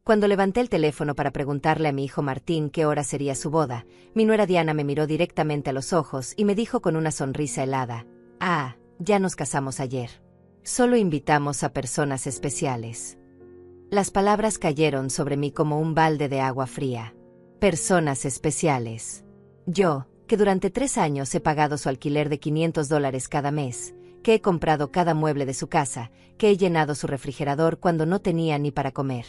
Cuando levanté el teléfono para preguntarle a mi hijo Martín qué hora sería su boda, mi nuera Diana me miró directamente a los ojos y me dijo con una sonrisa helada: «Ah, ya nos casamos ayer. Solo invitamos a personas especiales». Las palabras cayeron sobre mí como un balde de agua fría. Personas especiales. Yo, que durante 3 años he pagado su alquiler de $500 cada mes, que he comprado cada mueble de su casa, que he llenado su refrigerador cuando no tenía ni para comer.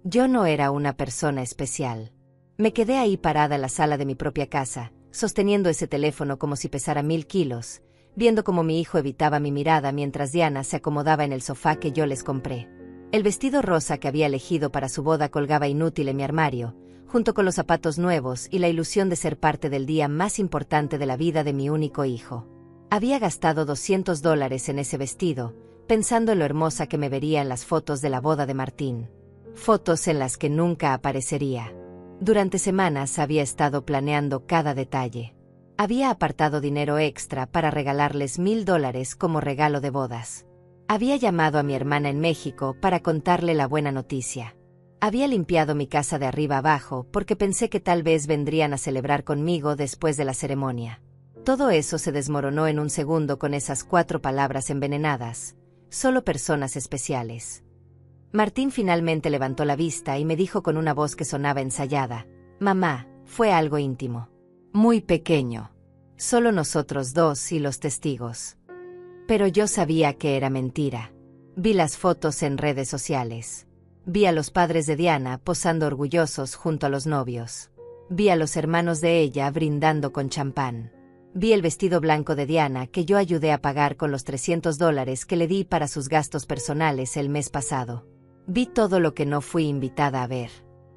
Yo no era una persona especial. Me quedé ahí parada en la sala de mi propia casa, sosteniendo ese teléfono como si pesara 1000 kilos, viendo cómo mi hijo evitaba mi mirada mientras Diana se acomodaba en el sofá que yo les compré. El vestido rosa que había elegido para su boda colgaba inútil en mi armario, junto con los zapatos nuevos y la ilusión de ser parte del día más importante de la vida de mi único hijo. Había gastado $200 en ese vestido, pensando en lo hermosa que me vería en las fotos de la boda de Martín. Fotos en las que nunca aparecería. Durante semanas había estado planeando cada detalle. Había apartado dinero extra para regalarles $1000 como regalo de bodas. Había llamado a mi hermana en México para contarle la buena noticia. Había limpiado mi casa de arriba abajo porque pensé que tal vez vendrían a celebrar conmigo después de la ceremonia. Todo eso se desmoronó en un segundo con esas 4 palabras envenenadas: solo personas especiales. Martín finalmente levantó la vista y me dijo con una voz que sonaba ensayada: «Mamá, fue algo íntimo. Muy pequeño. Solo nosotros dos y los testigos». Pero yo sabía que era mentira. Vi las fotos en redes sociales. Vi a los padres de Diana posando orgullosos junto a los novios. Vi a los hermanos de ella brindando con champán. Vi el vestido blanco de Diana que yo ayudé a pagar con los $300 que le di para sus gastos personales el mes pasado. Vi todo lo que no fui invitada a ver.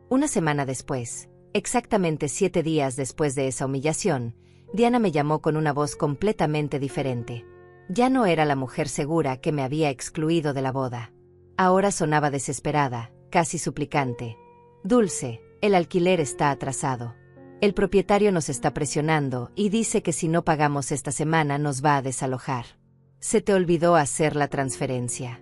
Una semana después, exactamente 7 días después de esa humillación, Diana me llamó con una voz completamente diferente. Ya no era la mujer segura que me había excluido de la boda. Ahora sonaba desesperada, casi suplicante. «Dulce, el alquiler está atrasado. El propietario nos está presionando y dice que si no pagamos esta semana nos va a desalojar. Se te olvidó hacer la transferencia».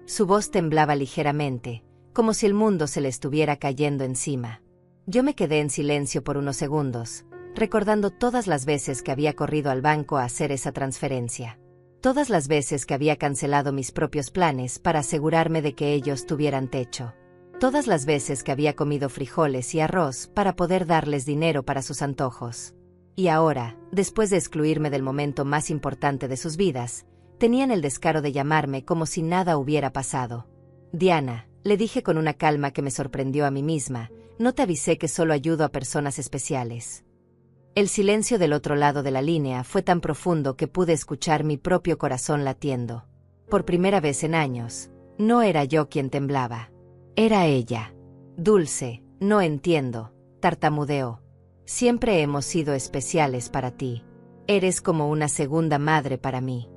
Su voz temblaba ligeramente, como si el mundo se le estuviera cayendo encima. Yo me quedé en silencio por unos segundos, recordando todas las veces que había corrido al banco a hacer esa transferencia. Todas las veces que había cancelado mis propios planes para asegurarme de que ellos tuvieran techo. Todas las veces que había comido frijoles y arroz para poder darles dinero para sus antojos. Y ahora, después de excluirme del momento más importante de sus vidas, tenían el descaro de llamarme como si nada hubiera pasado. «Diana», le dije con una calma que me sorprendió a mí misma, «no te avisé que solo ayudo a personas especiales». El silencio del otro lado de la línea fue tan profundo que pude escuchar mi propio corazón latiendo. Por primera vez en años, no era yo quien temblaba. Era ella. «Dulce, no entiendo», tartamudeó. «Siempre hemos sido especiales para ti. Eres como una segunda madre para mí».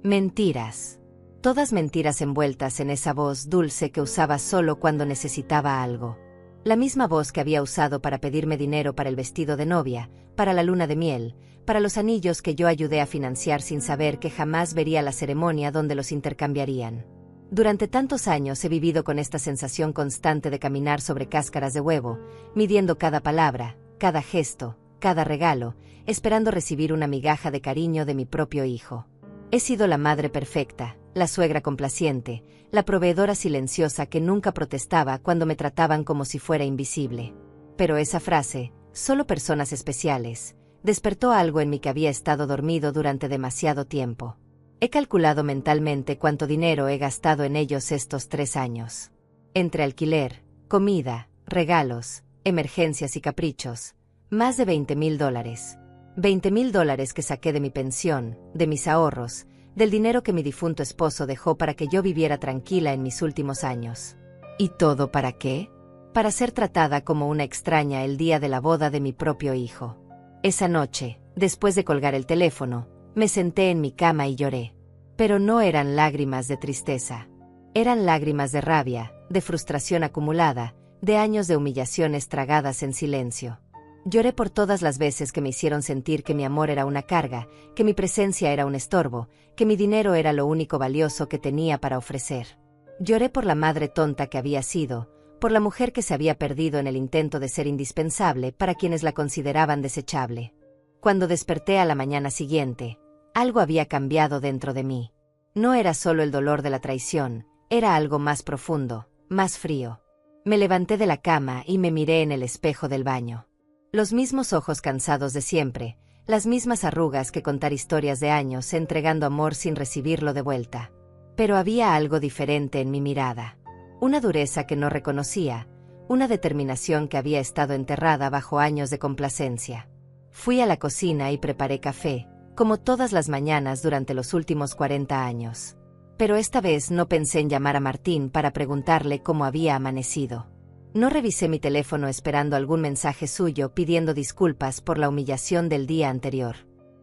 Mentiras. Todas mentiras envueltas en esa voz dulce que usaba solo cuando necesitaba algo. La misma voz que había usado para pedirme dinero para el vestido de novia, para la luna de miel, para los anillos que yo ayudé a financiar sin saber que jamás vería la ceremonia donde los intercambiarían. Durante tantos años he vivido con esta sensación constante de caminar sobre cáscaras de huevo, midiendo cada palabra, cada gesto, cada regalo, esperando recibir una migaja de cariño de mi propio hijo. He sido la madre perfecta, la suegra complaciente, la proveedora silenciosa que nunca protestaba cuando me trataban como si fuera invisible. Pero esa frase, «solo personas especiales», despertó algo en mí que había estado dormido durante demasiado tiempo. He calculado mentalmente cuánto dinero he gastado en ellos estos 3 años. Entre alquiler, comida, regalos, emergencias y caprichos, más de $20,000. $20,000 que saqué de mi pensión, de mis ahorros, del dinero que mi difunto esposo dejó para que yo viviera tranquila en mis últimos años. ¿Y todo para qué? Para ser tratada como una extraña el día de la boda de mi propio hijo. Esa noche, después de colgar el teléfono, me senté en mi cama y lloré. Pero no eran lágrimas de tristeza. Eran lágrimas de rabia, de frustración acumulada, de años de humillaciones tragadas en silencio. Lloré por todas las veces que me hicieron sentir que mi amor era una carga, que mi presencia era un estorbo, que mi dinero era lo único valioso que tenía para ofrecer. Lloré por la madre tonta que había sido, por la mujer que se había perdido en el intento de ser indispensable para quienes la consideraban desechable. Cuando desperté a la mañana siguiente, algo había cambiado dentro de mí. No era solo el dolor de la traición, era algo más profundo, más frío. Me levanté de la cama y me miré en el espejo del baño. Los mismos ojos cansados de siempre, las mismas arrugas que contar historias de años entregando amor sin recibirlo de vuelta. Pero había algo diferente en mi mirada. Una dureza que no reconocía, una determinación que había estado enterrada bajo años de complacencia. Fui a la cocina y preparé café, como todas las mañanas durante los últimos 40 años. Pero esta vez no pensé en llamar a Martín para preguntarle cómo había amanecido. No revisé mi teléfono esperando algún mensaje suyo pidiendo disculpas por la humillación del día anterior.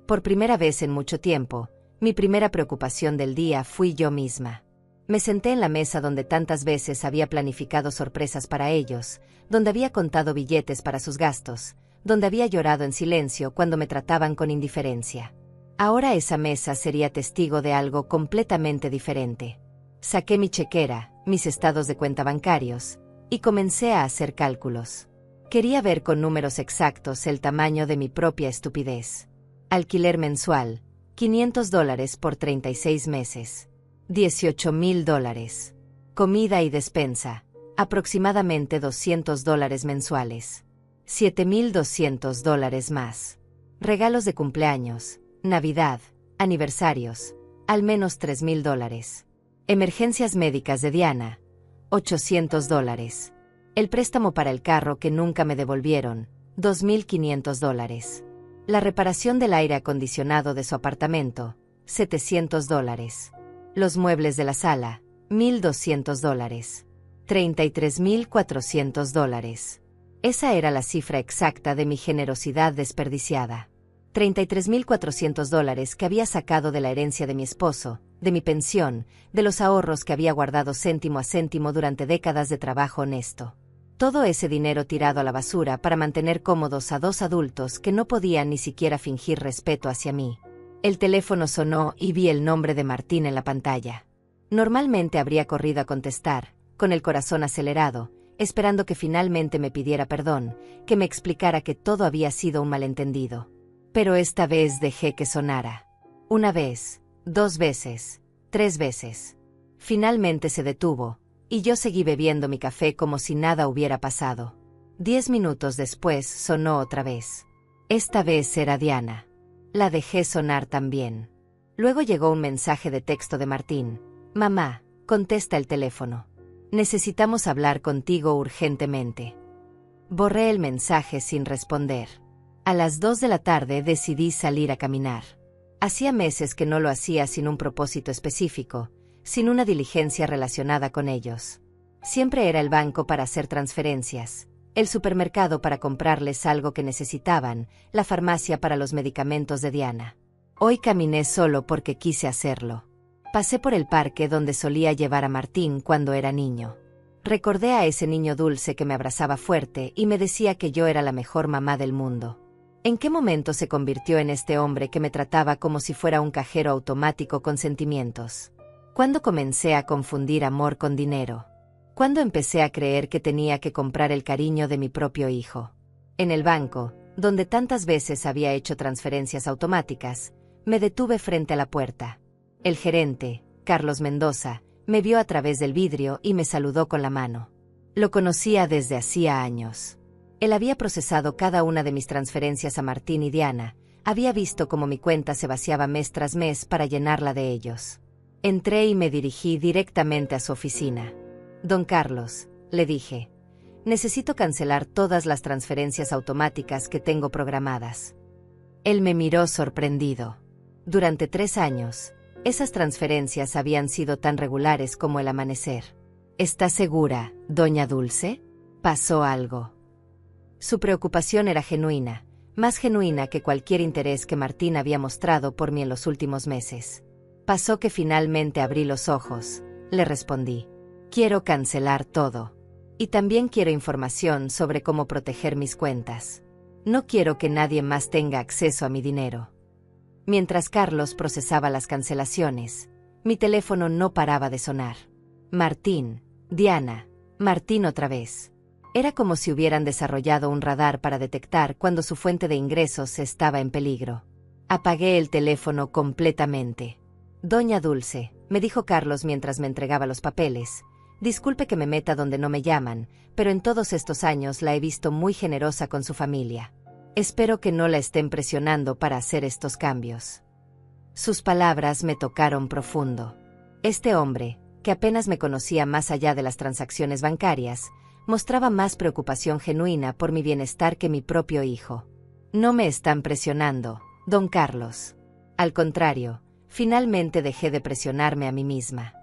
Por primera vez en mucho tiempo, mi primera preocupación del día fui yo misma. Me senté en la mesa donde tantas veces había planificado sorpresas para ellos, donde había contado billetes para sus gastos, donde había llorado en silencio cuando me trataban con indiferencia. Ahora esa mesa sería testigo de algo completamente diferente. Saqué mi chequera, mis estados de cuenta bancarios, y comencé a hacer cálculos. Quería ver con números exactos el tamaño de mi propia estupidez. Alquiler mensual, $500 por 36 meses. $18,000. Comida y despensa, aproximadamente $200 mensuales. $7,200 más. Regalos de cumpleaños, Navidad, aniversarios, al menos $3,000. Emergencias médicas de Diana, $800. El préstamo para el carro que nunca me devolvieron, $2,500. La reparación del aire acondicionado de su apartamento, $700. Los muebles de la sala, $1,200. $33,400. Esa era la cifra exacta de mi generosidad desperdiciada. $33,400 que había sacado de la herencia de mi esposo, de mi pensión, de los ahorros que había guardado céntimo a céntimo durante décadas de trabajo honesto. Todo ese dinero tirado a la basura para mantener cómodos a dos adultos que no podían ni siquiera fingir respeto hacia mí. El teléfono sonó y vi el nombre de Martín en la pantalla. Normalmente habría corrido a contestar, con el corazón acelerado, esperando que finalmente me pidiera perdón, que me explicara que todo había sido un malentendido. Pero esta vez dejé que sonara. Una vez, 2 veces, 3 veces. Finalmente se detuvo, y yo seguí bebiendo mi café como si nada hubiera pasado. 10 minutos después sonó otra vez. Esta vez era Diana. La dejé sonar también. Luego llegó un mensaje de texto de Martín. Mamá, contesta el teléfono. Necesitamos hablar contigo urgentemente. Borré el mensaje sin responder. A las 2 de la tarde decidí salir a caminar. Hacía meses que no lo hacía sin un propósito específico, sin una diligencia relacionada con ellos. Siempre era el banco para hacer transferencias, el supermercado para comprarles algo que necesitaban, la farmacia para los medicamentos de Diana. Hoy caminé solo porque quise hacerlo. Pasé por el parque donde solía llevar a Martín cuando era niño. Recordé a ese niño dulce que me abrazaba fuerte y me decía que yo era la mejor mamá del mundo. ¿En qué momento se convirtió en este hombre que me trataba como si fuera un cajero automático con sentimientos? ¿Cuándo comencé a confundir amor con dinero? ¿Cuándo empecé a creer que tenía que comprar el cariño de mi propio hijo? En el banco, donde tantas veces había hecho transferencias automáticas, me detuve frente a la puerta. El gerente, Carlos Mendoza, me vio a través del vidrio y me saludó con la mano. Lo conocía desde hacía años. Él había procesado cada una de mis transferencias a Martín y Diana, había visto cómo mi cuenta se vaciaba mes tras mes para llenarla de ellos. Entré y me dirigí directamente a su oficina. Don Carlos, le dije, necesito cancelar todas las transferencias automáticas que tengo programadas. Él me miró sorprendido. Durante 3 años, esas transferencias habían sido tan regulares como el amanecer. ¿Está segura, doña Dulce? ¿Pasó algo? Su preocupación era genuina, más genuina que cualquier interés que Martín había mostrado por mí en los últimos meses. Pasó que finalmente abrí los ojos, le respondí. Quiero cancelar todo. Y también quiero información sobre cómo proteger mis cuentas. No quiero que nadie más tenga acceso a mi dinero. Mientras Carlos procesaba las cancelaciones, mi teléfono no paraba de sonar. Martín, Diana, Martín otra vez. Era como si hubieran desarrollado un radar para detectar cuando su fuente de ingresos estaba en peligro. Apagué el teléfono completamente. Doña Dulce, me dijo Carlos mientras me entregaba los papeles, disculpe que me meta donde no me llaman, pero en todos estos años la he visto muy generosa con su familia. Espero que no la estén presionando para hacer estos cambios. Sus palabras me tocaron profundo. Este hombre, que apenas me conocía más allá de las transacciones bancarias, mostraba más preocupación genuina por mi bienestar que mi propio hijo. No me están presionando, don Carlos. Al contrario, finalmente dejé de presionarme a mí misma.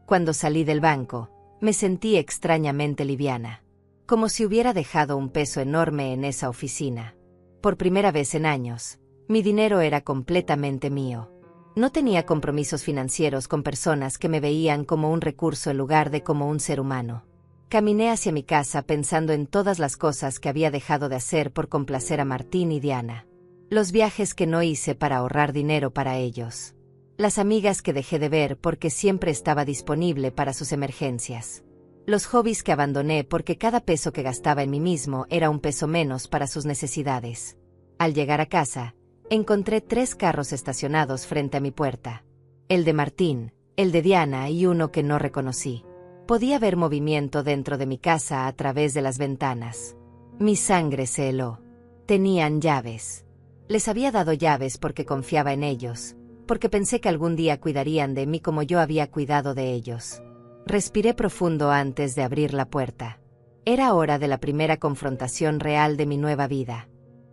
Cuando salí del banco, me sentí extrañamente liviana, como si hubiera dejado un peso enorme en esa oficina. Por primera vez en años, mi dinero era completamente mío. No tenía compromisos financieros con personas que me veían como un recurso en lugar de como un ser humano. Caminé hacia mi casa pensando en todas las cosas que había dejado de hacer por complacer a Martín y Diana. Los viajes que no hice para ahorrar dinero para ellos. Las amigas que dejé de ver porque siempre estaba disponible para sus emergencias. Los hobbies que abandoné porque cada peso que gastaba en mí mismo era un peso menos para sus necesidades. Al llegar a casa, encontré 3 carros estacionados frente a mi puerta. El de Martín, el de Diana y uno que no reconocí. Podía ver movimiento dentro de mi casa a través de las ventanas. Mi sangre se heló. Tenían llaves. Les había dado llaves porque confiaba en ellos, porque pensé que algún día cuidarían de mí como yo había cuidado de ellos. Respiré profundo antes de abrir la puerta. Era hora de la primera confrontación real de mi nueva vida.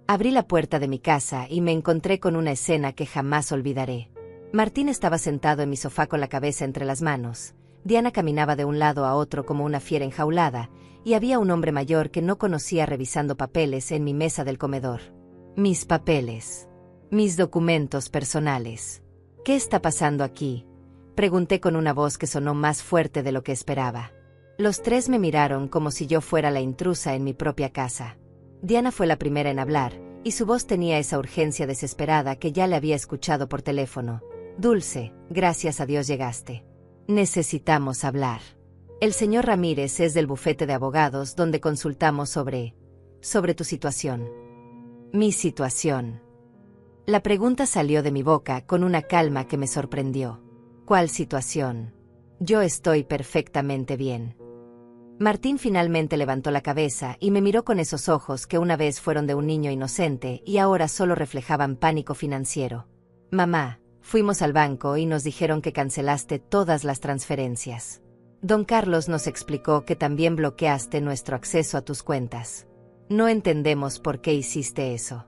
Abrí la puerta de mi casa y me encontré con una escena que jamás olvidaré. Martín estaba sentado en mi sofá con la cabeza entre las manos. Diana caminaba de un lado a otro como una fiera enjaulada, y había un hombre mayor que no conocía revisando papeles en mi mesa del comedor. Mis papeles. Mis documentos personales. ¿Qué está pasando aquí?, pregunté con una voz que sonó más fuerte de lo que esperaba. Los 3 me miraron como si yo fuera la intrusa en mi propia casa. Diana fue la primera en hablar, y su voz tenía esa urgencia desesperada que ya le había escuchado por teléfono. Dulce, gracias a Dios llegaste. Necesitamos hablar. El señor Ramírez es del bufete de abogados donde consultamos sobre tu situación. Mi situación. La pregunta salió de mi boca con una calma que me sorprendió. ¿Cuál situación? Yo estoy perfectamente bien. Martín finalmente levantó la cabeza y me miró con esos ojos que una vez fueron de un niño inocente y ahora solo reflejaban pánico financiero. Mamá, fuimos al banco y nos dijeron que cancelaste todas las transferencias. Don Carlos nos explicó que también bloqueaste nuestro acceso a tus cuentas. No entendemos por qué hiciste eso.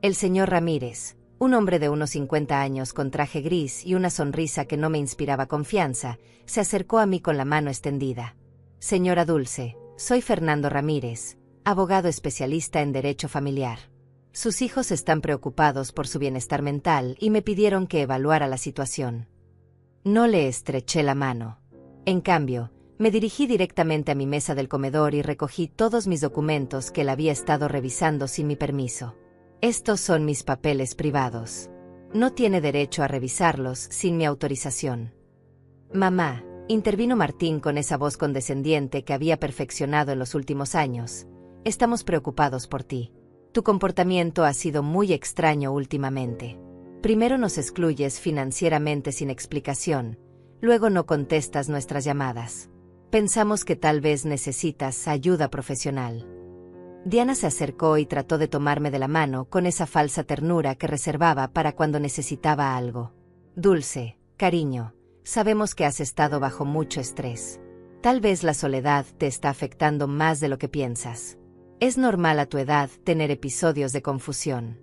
El señor Ramírez, un hombre de unos 50 años con traje gris y una sonrisa que no me inspiraba confianza, se acercó a mí con la mano extendida. Señora Dulce, soy Fernando Ramírez, abogado especialista en derecho familiar. Sus hijos están preocupados por su bienestar mental y me pidieron que evaluara la situación. No le estreché la mano. En cambio, me dirigí directamente a mi mesa del comedor y recogí todos mis documentos que él había estado revisando sin mi permiso. Estos son mis papeles privados. No tiene derecho a revisarlos sin mi autorización. Mamá, intervino Martín con esa voz condescendiente que había perfeccionado en los últimos años. Estamos preocupados por ti. Tu comportamiento ha sido muy extraño últimamente. Primero nos excluyes financieramente sin explicación, luego no contestas nuestras llamadas. Pensamos que tal vez necesitas ayuda profesional. Diana se acercó y trató de tomarme de la mano con esa falsa ternura que reservaba para cuando necesitaba algo. Dulce, cariño, sabemos que has estado bajo mucho estrés. Tal vez la soledad te está afectando más de lo que piensas. Es normal a tu edad tener episodios de confusión.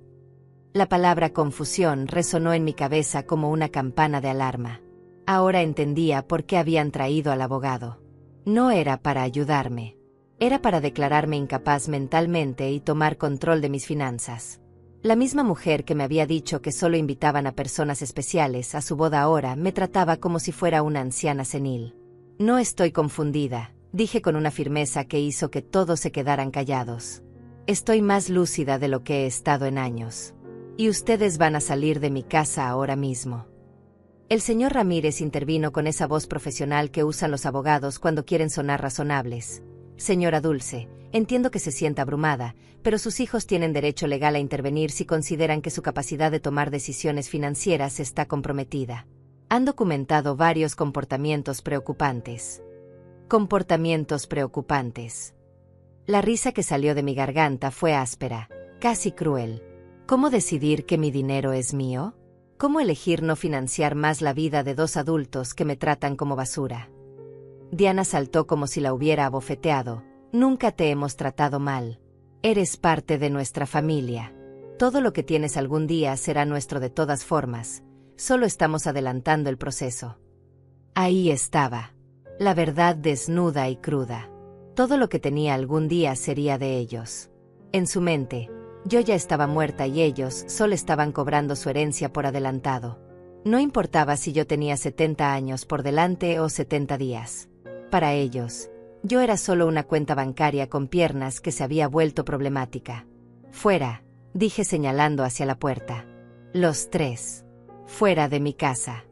La palabra confusión resonó en mi cabeza como una campana de alarma. Ahora entendía por qué habían traído al abogado. No era para ayudarme. Era para declararme incapaz mentalmente y tomar control de mis finanzas. La misma mujer que me había dicho que solo invitaban a personas especiales a su boda ahora me trataba como si fuera una anciana senil. No estoy confundida, dije con una firmeza que hizo que todos se quedaran callados. Estoy más lúcida de lo que he estado en años. Y ustedes van a salir de mi casa ahora mismo. El señor Ramírez intervino con esa voz profesional que usan los abogados cuando quieren sonar razonables. Señora Dulce, entiendo que se sienta abrumada, pero sus hijos tienen derecho legal a intervenir si consideran que su capacidad de tomar decisiones financieras está comprometida. Han documentado varios comportamientos preocupantes. Comportamientos preocupantes. La risa que salió de mi garganta fue áspera, casi cruel. ¿Cómo decidir que mi dinero es mío? ¿Cómo elegir no financiar más la vida de dos adultos que me tratan como basura? Diana saltó como si la hubiera abofeteado. Nunca te hemos tratado mal. Eres parte de nuestra familia. Todo lo que tienes algún día será nuestro de todas formas. Solo estamos adelantando el proceso. Ahí estaba. La verdad desnuda y cruda. Todo lo que tenía algún día sería de ellos. En su mente, yo ya estaba muerta y ellos solo estaban cobrando su herencia por adelantado. No importaba si yo tenía 70 años por delante o 70 días. Para ellos, yo era solo una cuenta bancaria con piernas que se había vuelto problemática. Fuera, dije señalando hacia la puerta. Los tres. Fuera de mi casa.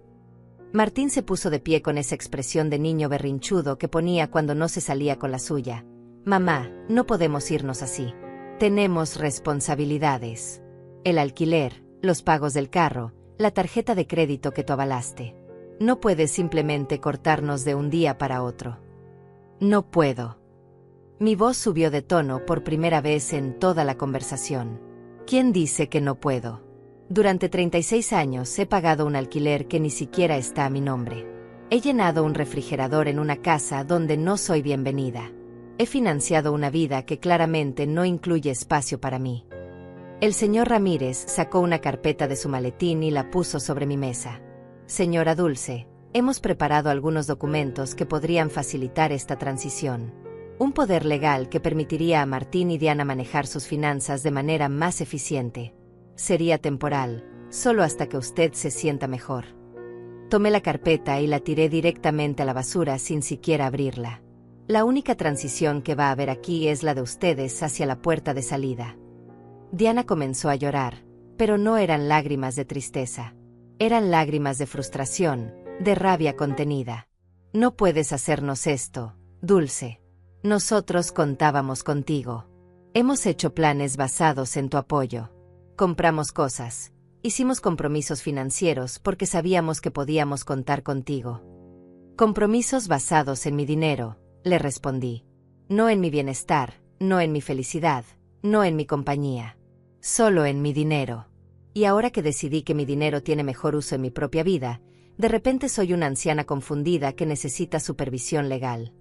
Martín se puso de pie con esa expresión de niño berrinchudo que ponía cuando no se salía con la suya. Mamá, no podemos irnos así. Tenemos responsabilidades. El alquiler, los pagos del carro, la tarjeta de crédito que tú avalaste. No puedes simplemente cortarnos de un día para otro. No puedo. Mi voz subió de tono por primera vez en toda la conversación. ¿Quién dice que no puedo? Durante 36 años he pagado un alquiler que ni siquiera está a mi nombre. He llenado un refrigerador en una casa donde no soy bienvenida. He financiado una vida que claramente no incluye espacio para mí. El señor Ramírez sacó una carpeta de su maletín y la puso sobre mi mesa. Señora Dulce, hemos preparado algunos documentos que podrían facilitar esta transición. Un poder legal que permitiría a Martín y Diana manejar sus finanzas de manera más eficiente. Sería temporal, solo hasta que usted se sienta mejor. Tomé la carpeta y la tiré directamente a la basura sin siquiera abrirla. La única transición que va a haber aquí es la de ustedes hacia la puerta de salida. Diana comenzó a llorar, pero no eran lágrimas de tristeza. Eran lágrimas de frustración, de rabia contenida. No puedes hacernos esto, Dulce. Nosotros contábamos contigo. Hemos hecho planes basados en tu apoyo. Compramos cosas. Hicimos compromisos financieros porque sabíamos que podíamos contar contigo. Compromisos basados en mi dinero, le respondí. No en mi bienestar, no en mi felicidad, no en mi compañía. Solo en mi dinero. Y ahora que decidí que mi dinero tiene mejor uso en mi propia vida, de repente soy una anciana confundida que necesita supervisión legal.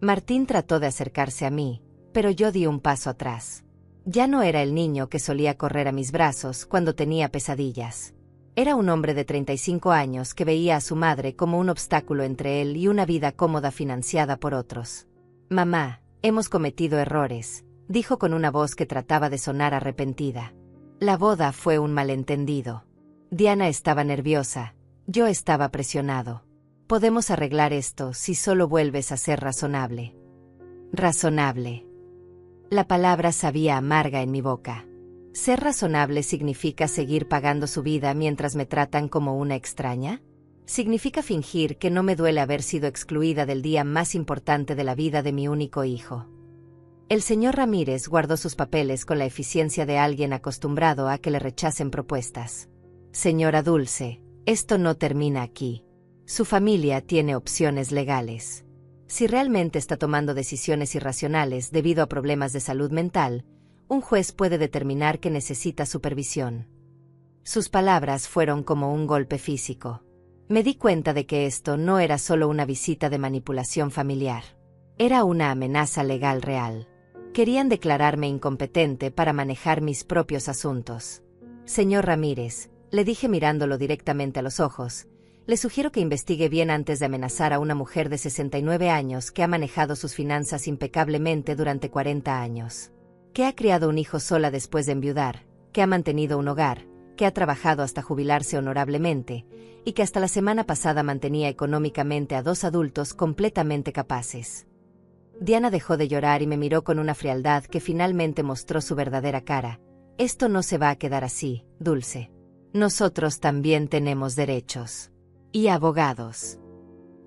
Martín trató de acercarse a mí, pero yo di un paso atrás. Ya no era el niño que solía correr a mis brazos cuando tenía pesadillas. Era un hombre de 35 años que veía a su madre como un obstáculo entre él y una vida cómoda financiada por otros. Mamá, hemos cometido errores, dijo con una voz que trataba de sonar arrepentida. La boda fue un malentendido. Diana estaba nerviosa, yo estaba presionado. Podemos arreglar esto si solo vuelves a ser razonable. Razonable. La palabra sabía amarga en mi boca. ¿Ser razonable significa seguir pagando su vida mientras me tratan como una extraña? ¿Significa fingir que no me duele haber sido excluida del día más importante de la vida de mi único hijo? El señor Ramírez guardó sus papeles con la eficiencia de alguien acostumbrado a que le rechacen propuestas. Señora Dulce, esto no termina aquí. Su familia tiene opciones legales. Si realmente está tomando decisiones irracionales debido a problemas de salud mental, un juez puede determinar que necesita supervisión. Sus palabras fueron como un golpe físico. Me di cuenta de que esto no era solo una visita de manipulación familiar. Era una amenaza legal real. Querían declararme incompetente para manejar mis propios asuntos. Señor Ramírez, le dije mirándolo directamente a los ojos, le sugiero que investigue bien antes de amenazar a una mujer de 69 años que ha manejado sus finanzas impecablemente durante 40 años. Que ha criado un hijo sola después de enviudar, que ha mantenido un hogar, que ha trabajado hasta jubilarse honorablemente, y que hasta la semana pasada mantenía económicamente a dos adultos completamente capaces. Diana dejó de llorar y me miró con una frialdad que finalmente mostró su verdadera cara. Esto no se va a quedar así, Dulce. Nosotros también tenemos derechos. Y abogados.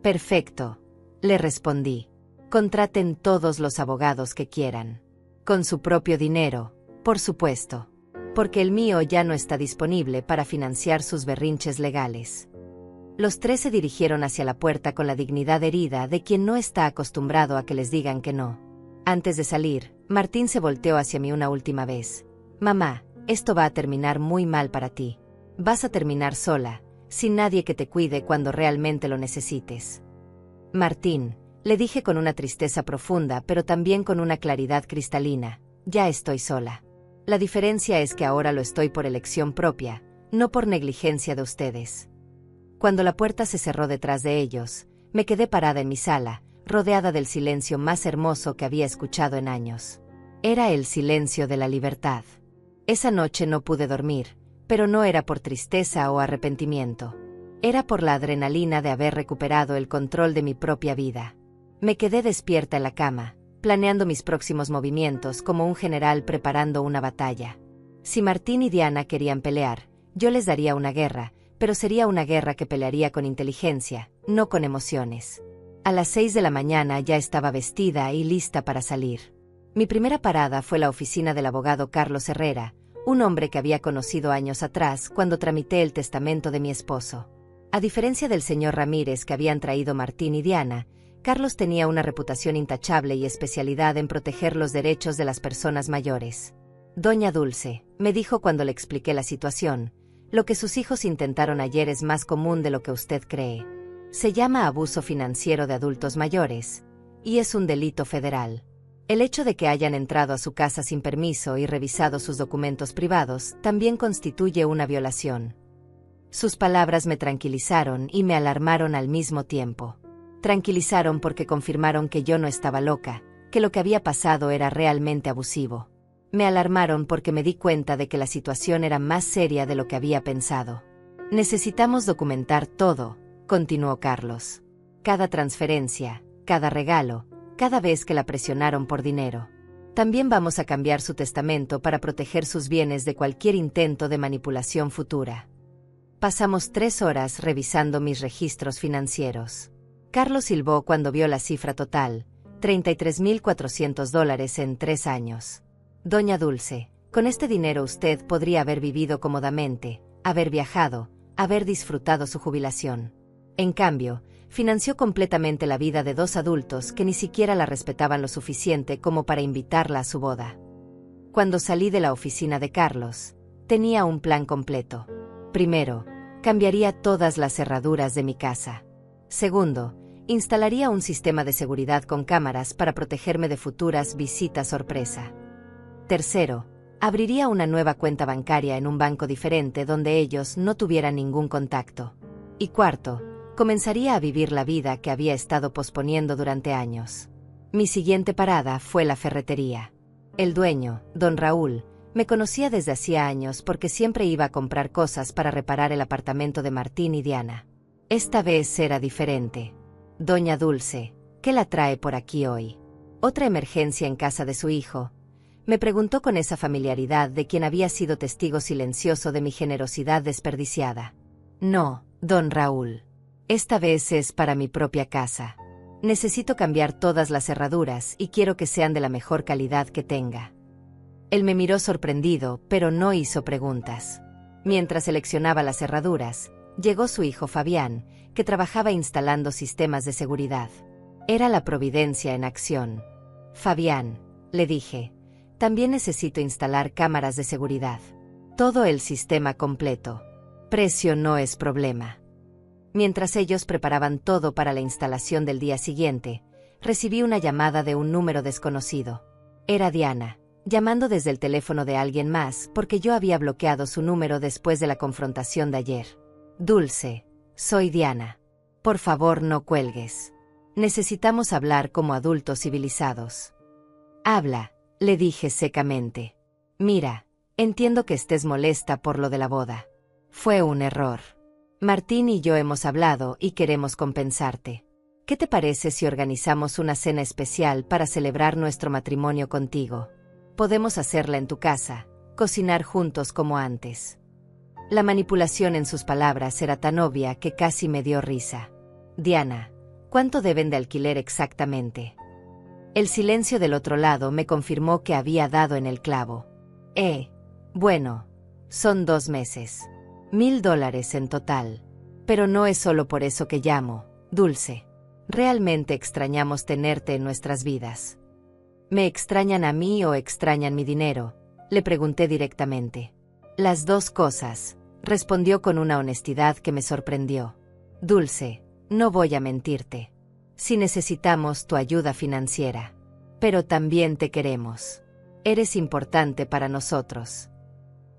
Perfecto, le respondí. Contraten todos los abogados que quieran. Con su propio dinero, por supuesto. Porque el mío ya no está disponible para financiar sus berrinches legales. Los tres se dirigieron hacia la puerta con la dignidad herida de quien no está acostumbrado a que les digan que no. Antes de salir, Martín se volteó hacia mí una última vez. Mamá, esto va a terminar muy mal para ti. Vas a terminar sola, sin nadie que te cuide cuando realmente lo necesites. Martín, le dije con una tristeza profunda pero también con una claridad cristalina, ya estoy sola. La diferencia es que ahora lo estoy por elección propia, no por negligencia de ustedes. Cuando la puerta se cerró detrás de ellos, me quedé parada en mi sala, rodeada del silencio más hermoso que había escuchado en años. Era el silencio de la libertad. Esa noche no pude dormir, pero no era por tristeza o arrepentimiento. Era por la adrenalina de haber recuperado el control de mi propia vida. Me quedé despierta en la cama, planeando mis próximos movimientos como un general preparando una batalla. Si Martín y Diana querían pelear, yo les daría una guerra, pero sería una guerra que pelearía con inteligencia, no con emociones. A las 6 de la mañana ya estaba vestida y lista para salir. Mi primera parada fue la oficina del abogado Carlos Herrera, un hombre que había conocido años atrás cuando tramité el testamento de mi esposo. A diferencia del señor Ramírez que habían traído Martín y Diana, Carlos tenía una reputación intachable y especialidad en proteger los derechos de las personas mayores. Doña Dulce, me dijo cuando le expliqué la situación, lo que sus hijos intentaron ayer es más común de lo que usted cree. Se llama abuso financiero de adultos mayores, y es un delito federal. El hecho de que hayan entrado a su casa sin permiso y revisado sus documentos privados también constituye una violación. Sus palabras me tranquilizaron y me alarmaron al mismo tiempo. Tranquilizaron porque confirmaron que yo no estaba loca, que lo que había pasado era realmente abusivo. Me alarmaron porque me di cuenta de que la situación era más seria de lo que había pensado. Necesitamos documentar todo, continuó Carlos. Cada transferencia, cada regalo, cada vez que la presionaron por dinero. También vamos a cambiar su testamento para proteger sus bienes de cualquier intento de manipulación futura. Pasamos 3 horas revisando mis registros financieros. Carlos silbó cuando vio la cifra total, $33,400 en 3 años. Doña Dulce, con este dinero usted podría haber vivido cómodamente, haber viajado, haber disfrutado su jubilación. En cambio, financió completamente la vida de 2 adultos que ni siquiera la respetaban lo suficiente como para invitarla a su boda. Cuando salí de la oficina de Carlos, tenía un plan completo. Primero, cambiaría todas las cerraduras de mi casa. Segundo, instalaría un sistema de seguridad con cámaras para protegerme de futuras visitas sorpresa. Tercero, abriría una nueva cuenta bancaria en un banco diferente donde ellos no tuvieran ningún contacto. Y cuarto, comenzaría a vivir la vida que había estado posponiendo durante años. Mi siguiente parada fue la ferretería. El dueño, don Raúl, me conocía desde hacía años porque siempre iba a comprar cosas para reparar el apartamento de Martín y Diana. Esta vez era diferente. Doña Dulce, ¿qué la trae por aquí hoy? ¿Otra emergencia en casa de su hijo? Me preguntó con esa familiaridad de quien había sido testigo silencioso de mi generosidad desperdiciada. No, don Raúl. Esta vez es para mi propia casa. Necesito cambiar todas las cerraduras y quiero que sean de la mejor calidad que tenga. Él me miró sorprendido, pero no hizo preguntas. Mientras seleccionaba las cerraduras, llegó su hijo Fabián, que trabajaba instalando sistemas de seguridad. Era la providencia en acción. Fabián, le dije, también necesito instalar cámaras de seguridad. Todo el sistema completo. Precio no es problema. Mientras ellos preparaban todo para la instalación del día siguiente, recibí una llamada de un número desconocido. Era Diana, llamando desde el teléfono de alguien más porque yo había bloqueado su número después de la confrontación de ayer. Dulce, soy Diana. Por favor, no cuelgues. Necesitamos hablar como adultos civilizados. Habla, le dije secamente. Mira, entiendo que estés molesta por lo de la boda. Fue un error. Martín y yo hemos hablado y queremos compensarte. ¿Qué te parece si organizamos una cena especial para celebrar nuestro matrimonio contigo? Podemos hacerla en tu casa, cocinar juntos como antes. La manipulación en sus palabras era tan obvia que casi me dio risa. Diana, ¿cuánto deben de alquiler exactamente? El silencio del otro lado me confirmó que había dado en el clavo. Bueno, son 2 meses. $1000 en total. Pero no es solo por eso que llamo, Dulce. Realmente extrañamos tenerte en nuestras vidas. ¿Me extrañan a mí o extrañan mi dinero?, le pregunté directamente. Las 2 cosas, respondió con una honestidad que me sorprendió. Dulce, no voy a mentirte. Sí necesitamos tu ayuda financiera. Pero también te queremos. Eres importante para nosotros.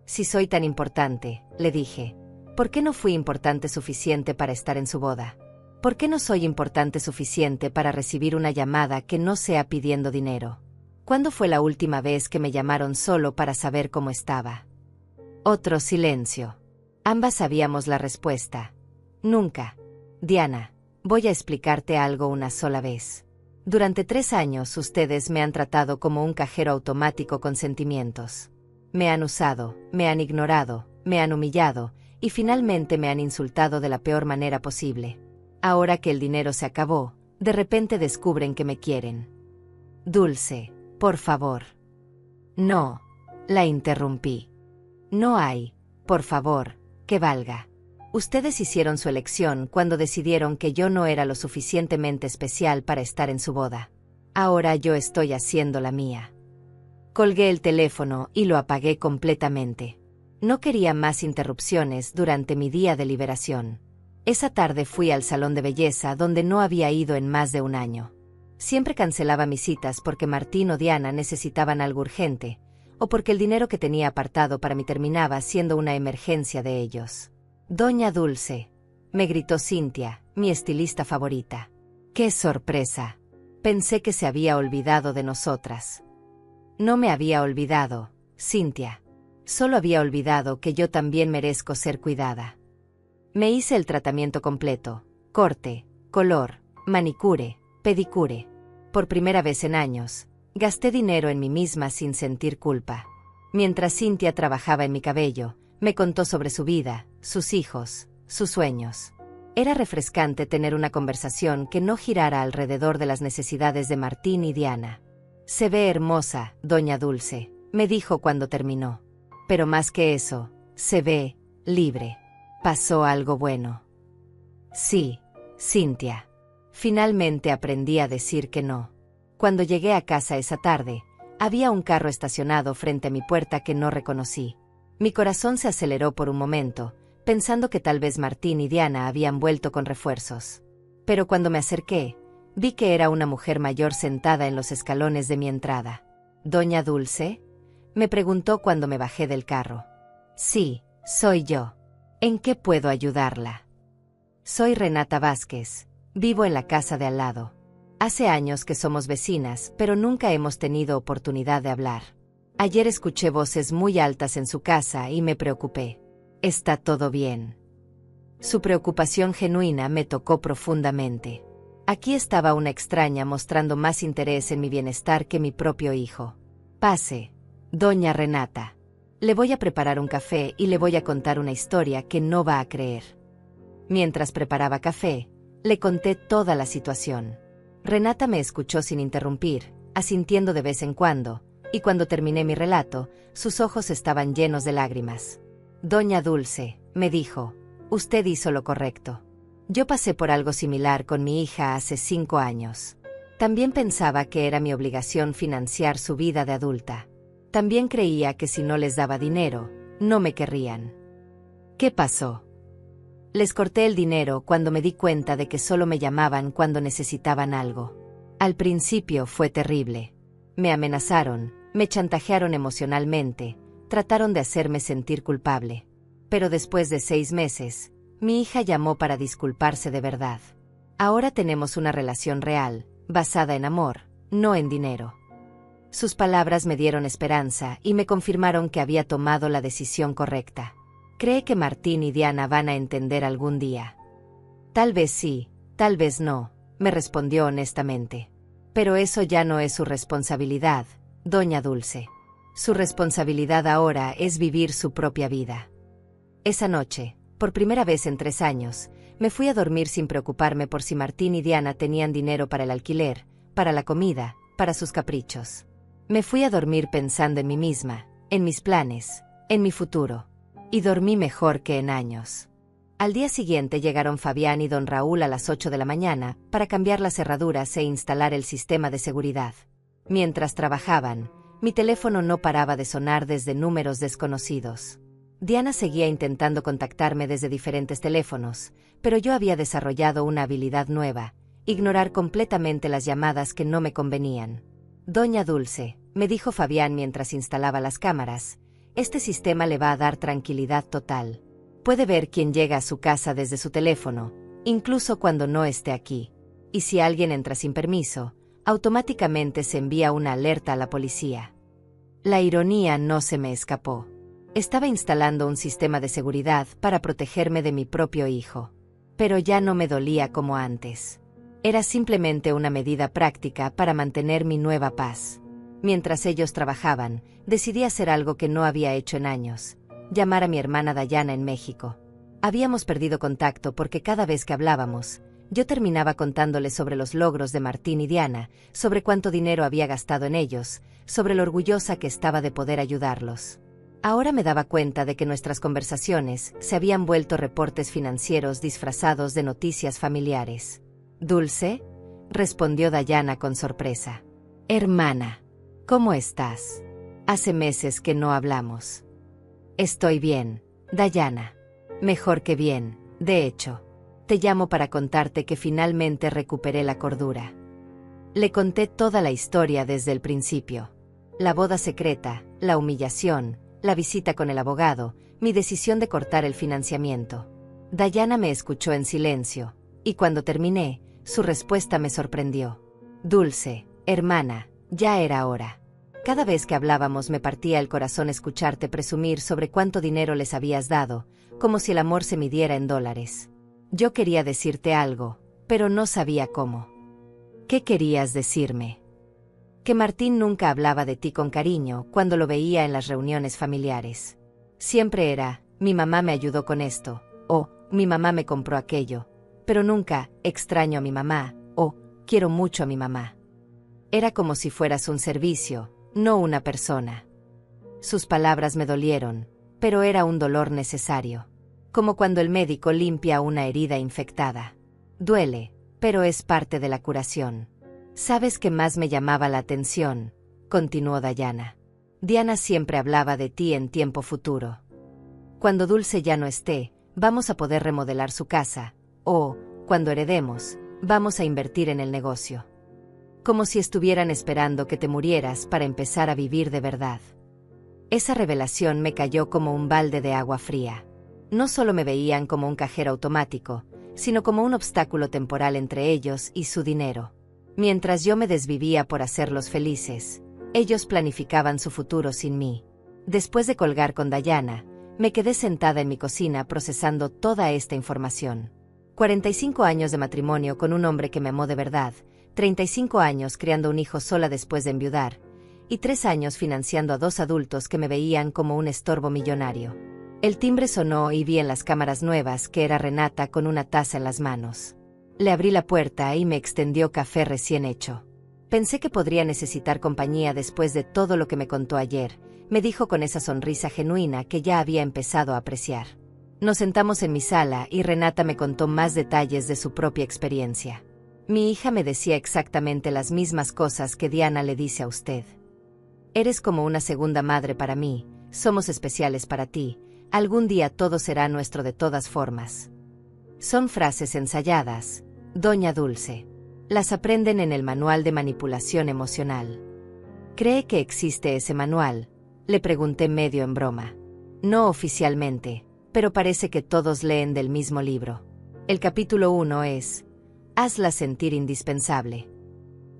Si soy tan importante, le dije, ¿por qué no fui importante suficiente para estar en su boda? ¿Por qué no soy importante suficiente para recibir una llamada que no sea pidiendo dinero? ¿Cuándo fue la última vez que me llamaron solo para saber cómo estaba? Otro silencio. Ambas sabíamos la respuesta. Nunca. Diana, voy a explicarte algo una sola vez. Durante 3 años ustedes me han tratado como un cajero automático con sentimientos. Me han usado, me han ignorado, me han humillado, y finalmente me han insultado de la peor manera posible. Ahora que el dinero se acabó, de repente descubren que me quieren. Dulce, por favor. No, la interrumpí. No hay, por favor, que valga. Ustedes hicieron su elección cuando decidieron que yo no era lo suficientemente especial para estar en su boda. Ahora yo estoy haciendo la mía. Colgué el teléfono y lo apagué completamente. No quería más interrupciones durante mi día de liberación. Esa tarde fui al salón de belleza donde no había ido en más de 1 año. Siempre cancelaba mis citas porque Martín o Diana necesitaban algo urgente, o porque el dinero que tenía apartado para mí terminaba siendo una emergencia de ellos. Doña Dulce, me gritó Cintia, mi estilista favorita. ¡Qué sorpresa! Pensé que se había olvidado de nosotras. No me había olvidado, Cintia. Solo había olvidado que yo también merezco ser cuidada. Me hice el tratamiento completo, corte, color, manicure, pedicure. Por primera vez en años, gasté dinero en mí misma sin sentir culpa. Mientras Cintia trabajaba en mi cabello, me contó sobre su vida, sus hijos, sus sueños. Era refrescante tener una conversación que no girara alrededor de las necesidades de Martín y Diana. Se ve hermosa, doña Dulce, me dijo cuando terminó. Pero más que eso, se ve libre. Pasó algo bueno. Sí, Cintia. Finalmente aprendí a decir que no. Cuando llegué a casa esa tarde, había un carro estacionado frente a mi puerta que no reconocí. Mi corazón se aceleró por un momento, pensando que tal vez Martín y Diana habían vuelto con refuerzos. Pero cuando me acerqué, vi que era una mujer mayor sentada en los escalones de mi entrada. ¿Doña Dulce?, me preguntó cuando me bajé del carro. Sí, soy yo. ¿En qué puedo ayudarla? Soy Renata Vázquez, vivo en la casa de al lado. Hace años que somos vecinas, pero nunca hemos tenido oportunidad de hablar. Ayer escuché voces muy altas en su casa y me preocupé. ¿Está todo bien? Su preocupación genuina me tocó profundamente. Aquí estaba una extraña mostrando más interés en mi bienestar que mi propio hijo. Pase, doña Renata. Le voy a preparar un café y le voy a contar una historia que no va a creer. Mientras preparaba café, le conté toda la situación. Renata me escuchó sin interrumpir, asintiendo de vez en cuando, y cuando terminé mi relato, sus ojos estaban llenos de lágrimas. Doña Dulce, me dijo, usted hizo lo correcto. Yo pasé por algo similar con mi hija hace 5 años. También pensaba que era mi obligación financiar su vida de adulta. También creía que si no les daba dinero, no me querrían. ¿Qué pasó? Les corté el dinero cuando me di cuenta de que solo me llamaban cuando necesitaban algo. Al principio fue terrible. Me amenazaron, me chantajearon emocionalmente, trataron de hacerme sentir culpable. Pero después de 6 meses, mi hija llamó para disculparse de verdad. Ahora tenemos una relación real, basada en amor, no en dinero. Sus palabras me dieron esperanza y me confirmaron que había tomado la decisión correcta. ¿Cree que Martín y Diana van a entender algún día? Tal vez sí, tal vez no, me respondió honestamente. Pero eso ya no es su responsabilidad, doña Dulce. Su responsabilidad ahora es vivir su propia vida. Esa noche, por primera vez en 3 años, me fui a dormir sin preocuparme por si Martín y Diana tenían dinero para el alquiler, para la comida, para sus caprichos. Me fui a dormir pensando en mí misma, en mis planes, en mi futuro. Y dormí mejor que en años. Al día siguiente llegaron Fabián y don Raúl a las 8 de la mañana para cambiar las cerraduras e instalar el sistema de seguridad. Mientras trabajaban, mi teléfono no paraba de sonar desde números desconocidos. Diana seguía intentando contactarme desde diferentes teléfonos, pero yo había desarrollado una habilidad nueva: ignorar completamente las llamadas que no me convenían. Doña Dulce, me dijo Fabián mientras instalaba las cámaras, este sistema le va a dar tranquilidad total. Puede ver quién llega a su casa desde su teléfono, incluso cuando no esté aquí. Y si alguien entra sin permiso, automáticamente se envía una alerta a la policía. La ironía no se me escapó. Estaba instalando un sistema de seguridad para protegerme de mi propio hijo. Pero ya no me dolía como antes. Era simplemente una medida práctica para mantener mi nueva paz. Mientras ellos trabajaban, decidí hacer algo que no había hecho en años: llamar a mi hermana Dayana en México. Habíamos perdido contacto porque cada vez que hablábamos, yo terminaba contándole sobre los logros de Martín y Diana, sobre cuánto dinero había gastado en ellos, sobre lo orgullosa que estaba de poder ayudarlos. Ahora me daba cuenta de que nuestras conversaciones se habían vuelto reportes financieros disfrazados de noticias familiares. «¿Dulce?», respondió Dayana con sorpresa. «Hermana, ¿cómo estás? Hace meses que no hablamos». «Estoy bien, Dayana. Mejor que bien, de hecho. Te llamo para contarte que finalmente recuperé la cordura». Le conté toda la historia desde el principio. La boda secreta, la humillación, la visita con el abogado, mi decisión de cortar el financiamiento. Dayana me escuchó en silencio, y cuando terminé, su respuesta me sorprendió. «Dulce, hermana, ya era hora. Cada vez que hablábamos me partía el corazón escucharte presumir sobre cuánto dinero les habías dado, como si el amor se midiera en dólares. Yo quería decirte algo, pero no sabía cómo». «¿Qué querías decirme?» «Que Martín nunca hablaba de ti con cariño cuando lo veía en las reuniones familiares. Siempre era: mi mamá me ayudó con esto, o mi mamá me compró aquello, pero nunca: extraño a mi mamá, o quiero mucho a mi mamá. Era como si fueras un servicio, no una persona». Sus palabras me dolieron, pero era un dolor necesario. Como cuando el médico limpia una herida infectada. Duele, pero es parte de la curación. «¿Sabes qué más me llamaba la atención?», continuó Dayana. «Diana siempre hablaba de ti en tiempo futuro. Cuando Dulce ya no esté, vamos a poder remodelar su casa, o, cuando heredemos, vamos a invertir en el negocio. Como si estuvieran esperando que te murieras para empezar a vivir de verdad». Esa revelación me cayó como un balde de agua fría. No solo me veían como un cajero automático, sino como un obstáculo temporal entre ellos y su dinero. Mientras yo me desvivía por hacerlos felices, ellos planificaban su futuro sin mí. Después de colgar con Dayana, me quedé sentada en mi cocina procesando toda esta información. 45 años de matrimonio con un hombre que me amó de verdad, 35 años criando un hijo sola después de enviudar, y 3 años financiando a 2 adultos que me veían como un estorbo millonario. El timbre sonó y vi en las cámaras nuevas que era Renata con una taza en las manos. Le abrí la puerta y me extendió café recién hecho. «Pensé que podría necesitar compañía después de todo lo que me contó ayer», me dijo con esa sonrisa genuina que ya había empezado a apreciar. Nos sentamos en mi sala y Renata me contó más detalles de su propia experiencia. «Mi hija me decía exactamente las mismas cosas que Diana le dice a usted. Eres como una segunda madre para mí, somos especiales para ti, algún día todo será nuestro de todas formas». Son frases ensayadas, doña Dulce. Las aprenden en el manual de manipulación emocional. ¿Cree que existe ese manual?, le pregunté medio en broma. No oficialmente, pero parece que todos leen del mismo libro. El capítulo 1 es: hazla sentir indispensable.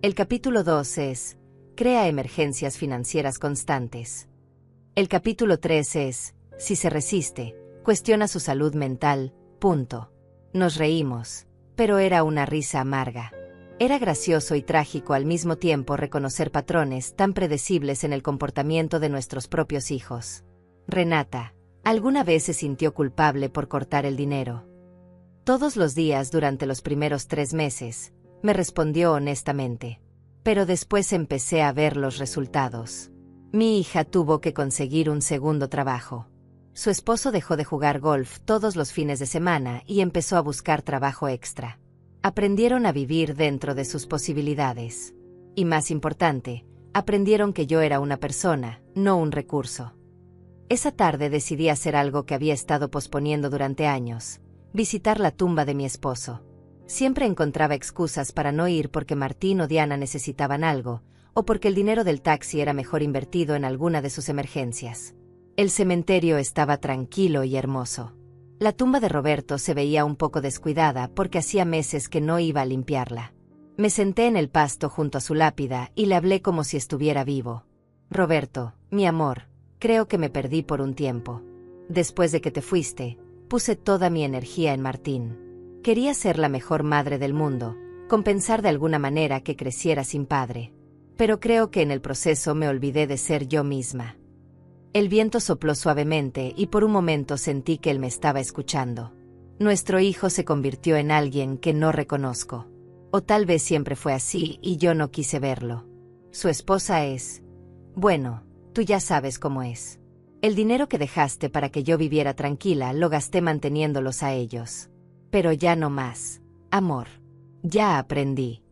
El capítulo 2 es: crea emergencias financieras constantes. El capítulo 3 es: si se resiste, cuestiona su salud mental, punto. Nos reímos, pero era una risa amarga. Era gracioso y trágico al mismo tiempo reconocer patrones tan predecibles en el comportamiento de nuestros propios hijos. «Renata, Alguna vez se sintió culpable por cortar el dinero. Todos los días durante los primeros 3 meses, me respondió honestamente. Pero después empecé a ver los resultados. Mi hija tuvo que conseguir un segundo trabajo. Su esposo dejó de jugar golf todos los fines de semana y empezó a buscar trabajo extra. Aprendieron a vivir dentro de sus posibilidades. Y más importante, aprendieron que yo era una persona, no un recurso. Esa tarde decidí hacer algo que había estado posponiendo durante años: visitar la tumba de mi esposo. Siempre encontraba excusas para no ir porque Martín o Diana necesitaban algo, o porque el dinero del taxi era mejor invertido en alguna de sus emergencias. El cementerio estaba tranquilo y hermoso. La tumba de Roberto se veía un poco descuidada porque hacía meses que no iba a limpiarla. Me senté en el pasto junto a su lápida y le hablé como si estuviera vivo. Roberto, mi amor, creo que me perdí por un tiempo. Después de que te fuiste, puse toda mi energía en Martín. Quería ser la mejor madre del mundo, compensar de alguna manera que creciera sin padre. Pero creo que en el proceso me olvidé de ser yo misma. El viento sopló suavemente y por un momento sentí que él me estaba escuchando. Nuestro hijo se convirtió en alguien que no reconozco. O tal vez siempre fue así y yo no quise verlo. Su esposa es... Bueno, tú ya sabes cómo es. El dinero que dejaste para que yo viviera tranquila lo gasté manteniéndolos a ellos. Pero ya no más. Amor. Ya aprendí.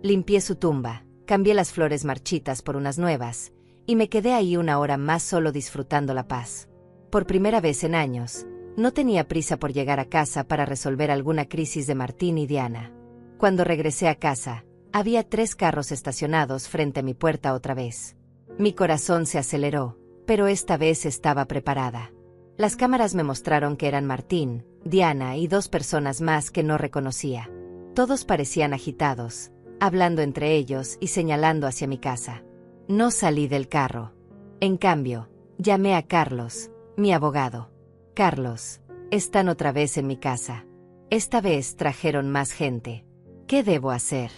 Limpié su tumba, cambié las flores marchitas por unas nuevas, y me quedé ahí 1 hora más solo disfrutando la paz. Por primera vez en años, no tenía prisa por llegar a casa para resolver alguna crisis de Martín y Diana. Cuando regresé a casa, había 3 carros estacionados frente a mi puerta otra vez. Mi corazón se aceleró, pero esta vez estaba preparada. Las cámaras me mostraron que eran Martín, Diana y 2 personas más que no reconocía. Todos parecían agitados, hablando entre ellos y señalando hacia mi casa. No salí del carro. En cambio, llamé a Carlos, mi abogado. Carlos, están otra vez en mi casa. Esta vez trajeron más gente. ¿Qué debo hacer?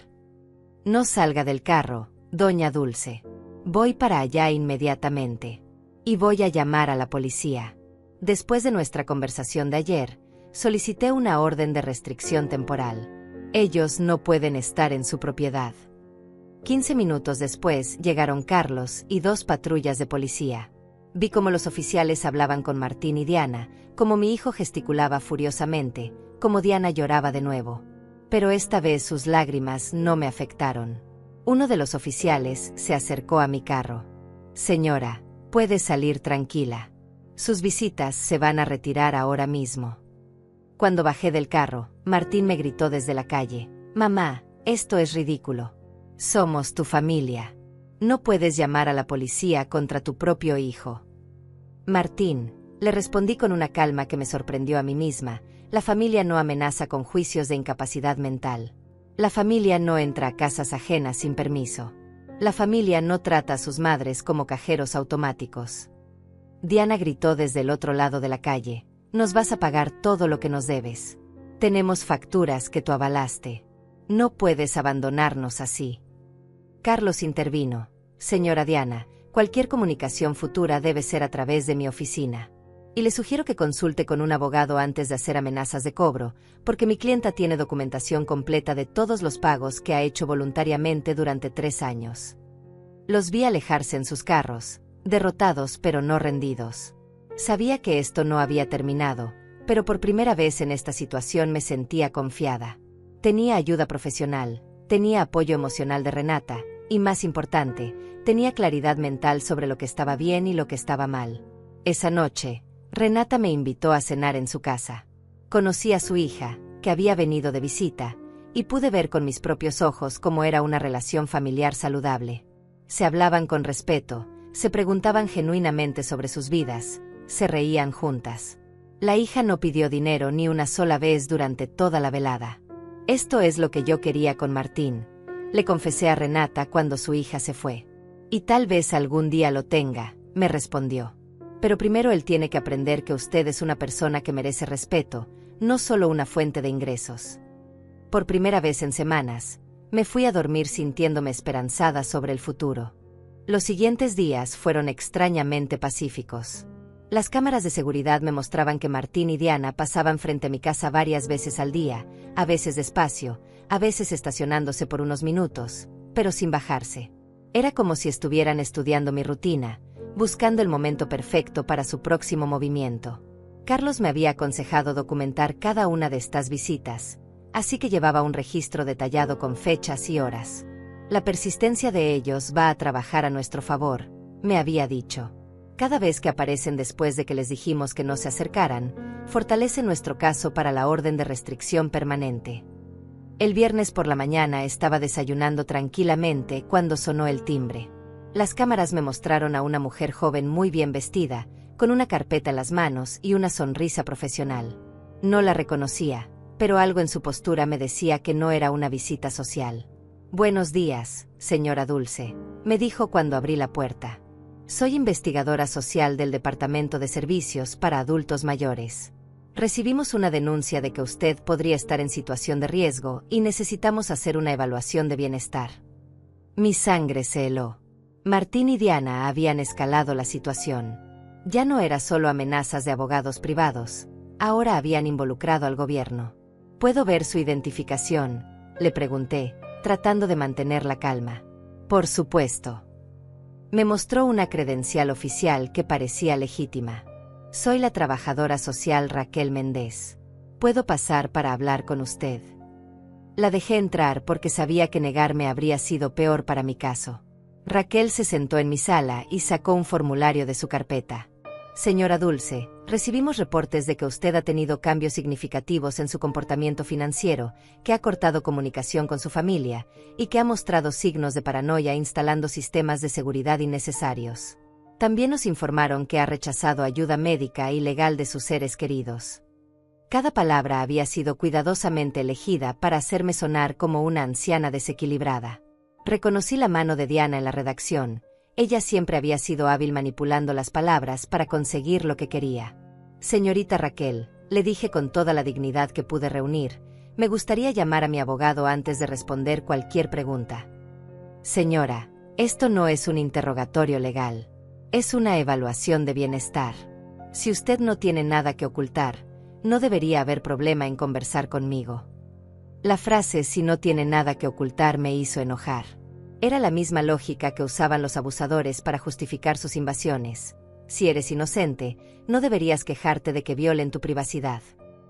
No salga del carro, doña Dulce. Voy para allá inmediatamente. Y voy a llamar a la policía. Después de nuestra conversación de ayer, solicité una orden de restricción temporal. Ellos no pueden estar en su propiedad. 15 minutos después llegaron Carlos y 2 patrullas de policía. Vi cómo los oficiales hablaban con Martín y Diana, cómo mi hijo gesticulaba furiosamente, cómo Diana lloraba de nuevo. Pero esta vez sus lágrimas no me afectaron. Uno de los oficiales se acercó a mi carro. Señora, puede salir tranquila. Sus visitas se van a retirar ahora mismo. Cuando bajé del carro, Martín me gritó desde la calle: Mamá, esto es ridículo. Somos tu familia. No puedes llamar a la policía contra tu propio hijo. Martín, le respondí con una calma que me sorprendió a mí misma, la familia no amenaza con juicios de incapacidad mental. La familia no entra a casas ajenas sin permiso. La familia no trata a sus madres como cajeros automáticos. Diana gritó desde el otro lado de la calle: Nos vas a pagar todo lo que nos debes. Tenemos facturas que tú avalaste. No puedes abandonarnos así. Carlos intervino: Señora Diana, cualquier comunicación futura debe ser a través de mi oficina. Y le sugiero que consulte con un abogado antes de hacer amenazas de cobro, porque mi clienta tiene documentación completa de todos los pagos que ha hecho voluntariamente durante 3 años. Los vi alejarse en sus carros, derrotados pero no rendidos. Sabía que esto no había terminado, pero por primera vez en esta situación me sentía confiada. Tenía ayuda profesional, tenía apoyo emocional de Renata, y más importante, tenía claridad mental sobre lo que estaba bien y lo que estaba mal. Esa noche, Renata me invitó a cenar en su casa. Conocí a su hija, que había venido de visita, y pude ver con mis propios ojos cómo era una relación familiar saludable. Se hablaban con respeto, se preguntaban genuinamente sobre sus vidas, se reían juntas. La hija no pidió dinero ni una sola vez durante toda la velada. Esto es lo que yo quería con Martín, le confesé a Renata cuando su hija se fue. Y tal vez algún día lo tenga, me respondió. Pero primero él tiene que aprender que usted es una persona que merece respeto, no solo una fuente de ingresos. Por primera vez en semanas, me fui a dormir sintiéndome esperanzada sobre el futuro. Los siguientes días fueron extrañamente pacíficos. Las cámaras de seguridad me mostraban que Martín y Diana pasaban frente a mi casa varias veces al día, a veces despacio, a veces estacionándose por unos minutos, pero sin bajarse. Era como si estuvieran estudiando mi rutina, buscando el momento perfecto para su próximo movimiento. Carlos me había aconsejado documentar cada una de estas visitas, así que llevaba un registro detallado con fechas y horas. La persistencia de ellos va a trabajar a nuestro favor, me había dicho. Cada vez que aparecen después de que les dijimos que no se acercaran, fortalece nuestro caso para la orden de restricción permanente. El viernes por la mañana estaba desayunando tranquilamente cuando sonó el timbre. Las cámaras me mostraron a una mujer joven muy bien vestida, con una carpeta en las manos y una sonrisa profesional. No la reconocía, pero algo en su postura me decía que no era una visita social. «Buenos días, señora Dulce», me dijo cuando abrí la puerta. «Soy investigadora social del Departamento de Servicios para Adultos Mayores. Recibimos una denuncia de que usted podría estar en situación de riesgo y necesitamos hacer una evaluación de bienestar». Mi sangre se heló. Martín y Diana habían escalado la situación. Ya no era solo amenazas de abogados privados, ahora habían involucrado al gobierno. «¿Puedo ver su identificación?», le pregunté, tratando de mantener la calma. «Por supuesto». Me mostró una credencial oficial que parecía legítima. «Soy la trabajadora social Raquel Méndez. ¿Puedo pasar para hablar con usted?». La dejé entrar porque sabía que negarme habría sido peor para mi caso. Raquel se sentó en mi sala y sacó un formulario de su carpeta. «Señora Dulce, recibimos reportes de que usted ha tenido cambios significativos en su comportamiento financiero, que ha cortado comunicación con su familia y que ha mostrado signos de paranoia instalando sistemas de seguridad innecesarios. También nos informaron que ha rechazado ayuda médica y legal de sus seres queridos». Cada palabra había sido cuidadosamente elegida para hacerme sonar como una anciana desequilibrada. Reconocí la mano de Diana en la redacción. Ella siempre había sido hábil manipulando las palabras para conseguir lo que quería. «Señorita Raquel», le dije con toda la dignidad que pude reunir, «me gustaría llamar a mi abogado antes de responder cualquier pregunta». «Señora, esto no es un interrogatorio legal. Es una evaluación de bienestar. Si usted no tiene nada que ocultar, no debería haber problema en conversar conmigo». La frase «si no tiene nada que ocultar» me hizo enojar. Era la misma lógica que usaban los abusadores para justificar sus invasiones. Si eres inocente, no deberías quejarte de que violen tu privacidad.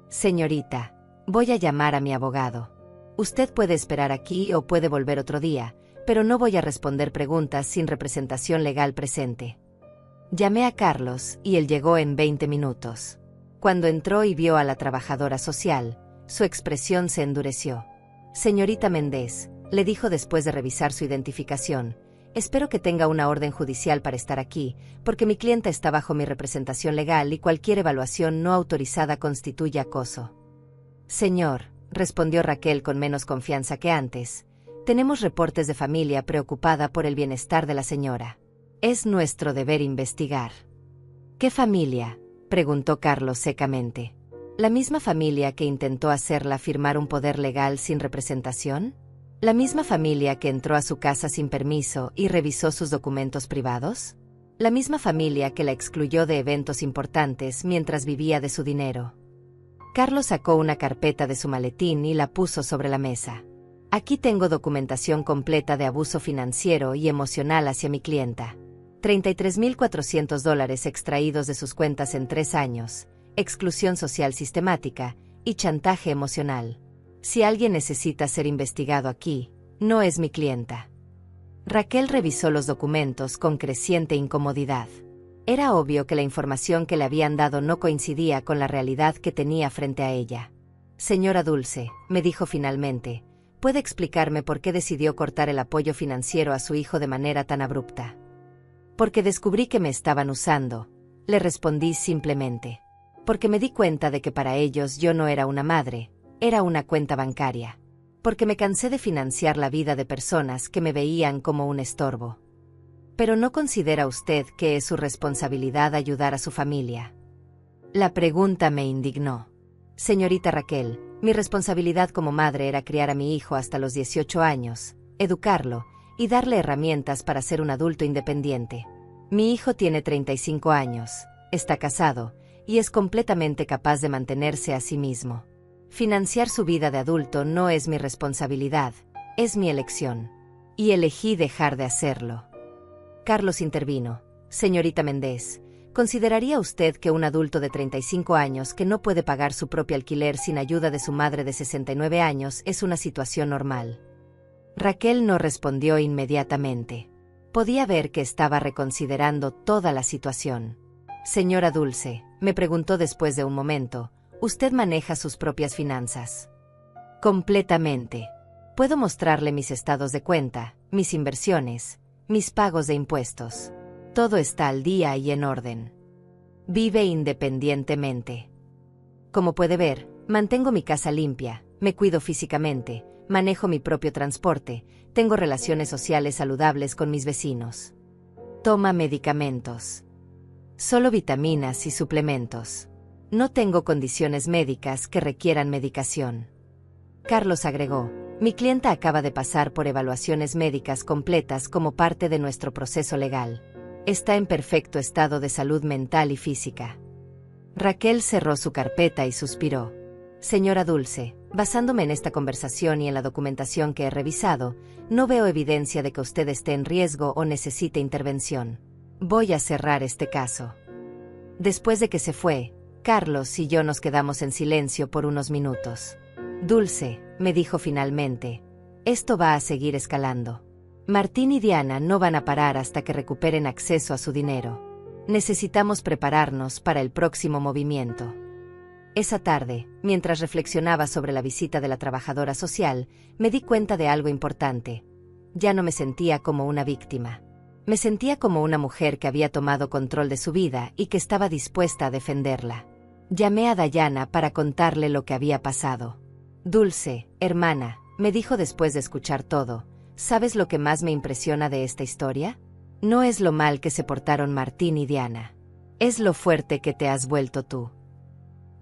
«Señorita, voy a llamar a mi abogado. Usted puede esperar aquí o puede volver otro día, pero no voy a responder preguntas sin representación legal presente». Llamé a Carlos y él llegó en 20 minutos. Cuando entró y vio a la trabajadora social, su expresión se endureció. «Señorita Méndez», le dijo después de revisar su identificación, «espero que tenga una orden judicial para estar aquí, porque mi clienta está bajo mi representación legal y cualquier evaluación no autorizada constituye acoso». «Señor», respondió Raquel con menos confianza que antes, «tenemos reportes de familia preocupada por el bienestar de la señora. Es nuestro deber investigar». «¿Qué familia?», preguntó Carlos secamente. «¿La misma familia que intentó hacerla firmar un poder legal sin representación? ¿La misma familia que entró a su casa sin permiso y revisó sus documentos privados? ¿La misma familia que la excluyó de eventos importantes mientras vivía de su dinero?». Carlos sacó una carpeta de su maletín y la puso sobre la mesa. «Aquí tengo documentación completa de abuso financiero y emocional hacia mi clienta. $33,400 extraídos de sus cuentas en 3 años, exclusión social sistemática y chantaje emocional. Si alguien necesita ser investigado aquí, no es mi clienta». Raquel revisó los documentos con creciente incomodidad. Era obvio que la información que le habían dado no coincidía con la realidad que tenía frente a ella. «Señora Dulce», me dijo finalmente, «¿puede explicarme por qué decidió cortar el apoyo financiero a su hijo de manera tan abrupta?». «Porque descubrí que me estaban usando», le respondí simplemente. «Porque me di cuenta de que para ellos yo no era una madre, era una cuenta bancaria. Porque me cansé de financiar la vida de personas que me veían como un estorbo». «¿Pero no considera usted que es su responsabilidad ayudar a su familia?». La pregunta me indignó. «Señorita Raquel, mi responsabilidad como madre era criar a mi hijo hasta los 18 años, educarlo y darle herramientas para ser un adulto independiente. Mi hijo tiene 35 años, está casado, y es completamente capaz de mantenerse a sí mismo. Financiar su vida de adulto no es mi responsabilidad, es mi elección. Y elegí dejar de hacerlo. Carlos intervino. Señorita Méndez, ¿consideraría usted que un adulto de 35 años que no puede pagar su propio alquiler sin ayuda de su madre de 69 años es una situación normal? Raquel no respondió inmediatamente. Podía ver que estaba reconsiderando toda la situación. Señora Dulce, me preguntó después de un momento, ¿usted maneja sus propias finanzas? Completamente. Puedo mostrarle mis estados de cuenta, mis inversiones, mis pagos de impuestos. Todo está al día y en orden. Vive independientemente. Como puede ver, mantengo mi casa limpia, me cuido físicamente, manejo mi propio transporte, tengo relaciones sociales saludables con mis vecinos. Toma medicamentos. Solo vitaminas y suplementos. No tengo condiciones médicas que requieran medicación. Carlos agregó, mi clienta acaba de pasar por evaluaciones médicas completas como parte de nuestro proceso legal. Está en perfecto estado de salud mental y física. Raquel cerró su carpeta y suspiró. Señora Dulce, basándome en esta conversación y en la documentación que he revisado, no veo evidencia de que usted esté en riesgo o necesite intervención. Voy a cerrar este caso. Después de que se fue, Carlos y yo nos quedamos en silencio por unos minutos. Dulce, me dijo finalmente, esto va a seguir escalando. Martín y Diana no van a parar hasta que recuperen acceso a su dinero. Necesitamos prepararnos para el próximo movimiento. Esa tarde, mientras reflexionaba sobre la visita de la trabajadora social, me di cuenta de algo importante. Ya no me sentía como una víctima. Me sentía como una mujer que había tomado control de su vida y que estaba dispuesta a defenderla. Llamé a Dayana para contarle lo que había pasado. Dulce, hermana, me dijo después de escuchar todo, ¿sabes lo que más me impresiona de esta historia? No es lo mal que se portaron Martín y Diana. Es lo fuerte que te has vuelto tú.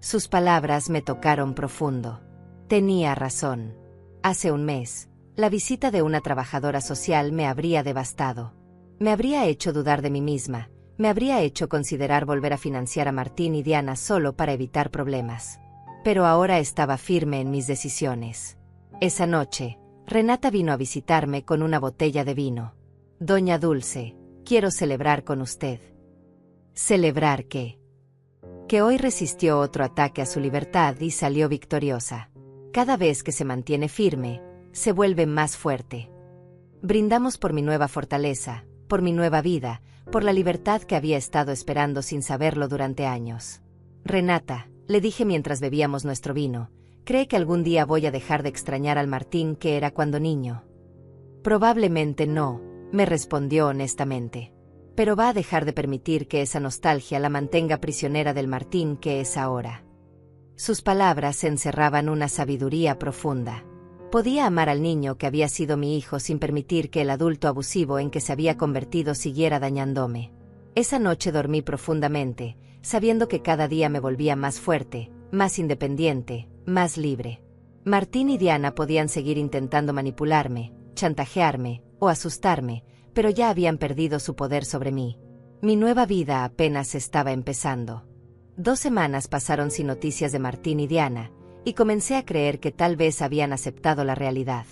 Sus palabras me tocaron profundo. Tenía razón. Hace un mes, la visita de una trabajadora social me habría devastado. Me habría hecho dudar de mí misma, me habría hecho considerar volver a financiar a Martín y Diana solo para evitar problemas. Pero ahora estaba firme en mis decisiones. Esa noche, Renata vino a visitarme con una botella de vino. Doña Dulce, quiero celebrar con usted. ¿Celebrar qué? Que hoy resistió otro ataque a su libertad y salió victoriosa. Cada vez que se mantiene firme, se vuelve más fuerte. Brindamos por mi nueva fortaleza, por mi nueva vida, por la libertad que había estado esperando sin saberlo durante años. Renata, le dije mientras bebíamos nuestro vino, ¿cree que algún día voy a dejar de extrañar al Martín que era cuando niño? Probablemente no, me respondió honestamente. Pero va a dejar de permitir que esa nostalgia la mantenga prisionera del Martín que es ahora. Sus palabras encerraban una sabiduría profunda. Podía amar al niño que había sido mi hijo sin permitir que el adulto abusivo en que se había convertido siguiera dañándome. Esa noche dormí profundamente, sabiendo que cada día me volvía más fuerte, más independiente, más libre. Martín y Diana podían seguir intentando manipularme, chantajearme o asustarme, pero ya habían perdido su poder sobre mí. Mi nueva vida apenas estaba empezando. 2 semanas pasaron sin noticias de Martín y Diana, y comencé a creer que tal vez habían aceptado la realidad.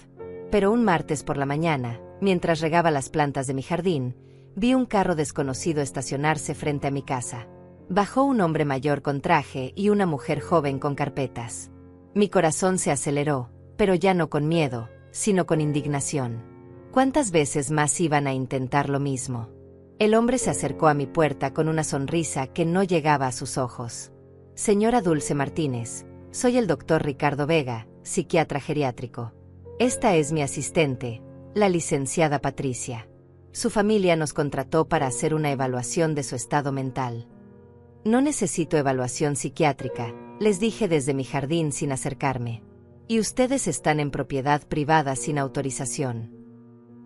Pero un martes por la mañana, mientras regaba las plantas de mi jardín, vi un carro desconocido estacionarse frente a mi casa. Bajó un hombre mayor con traje y una mujer joven con carpetas. Mi corazón se aceleró, pero ya no con miedo, sino con indignación. ¿Cuántas veces más iban a intentar lo mismo? El hombre se acercó a mi puerta con una sonrisa que no llegaba a sus ojos. Señora Dulce Martínez, soy el doctor Ricardo Vega, psiquiatra geriátrico. Esta es mi asistente, la licenciada Patricia. Su familia nos contrató para hacer una evaluación de su estado mental. No necesito evaluación psiquiátrica, les dije desde mi jardín sin acercarme. Y ustedes están en propiedad privada sin autorización.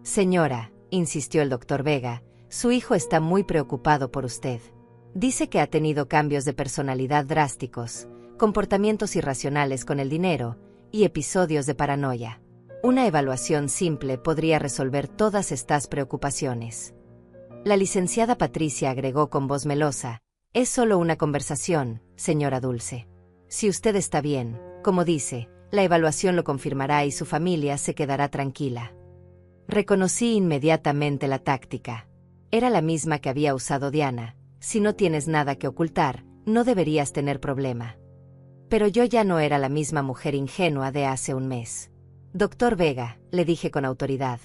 Señora, insistió el doctor Vega, su hijo está muy preocupado por usted. Dice que ha tenido cambios de personalidad drásticos, comportamientos irracionales con el dinero y episodios de paranoia. Una evaluación simple podría resolver todas estas preocupaciones. La licenciada Patricia agregó con voz melosa, Es solo una conversación, señora Dulce. Si usted está bien, como dice, la evaluación lo confirmará y su familia se quedará tranquila. Reconocí inmediatamente la táctica. Era la misma que había usado Diana. Si no tienes nada que ocultar, no deberías tener problema. Pero yo ya no era la misma mujer ingenua de hace un mes. Doctor Vega, le dije con autoridad,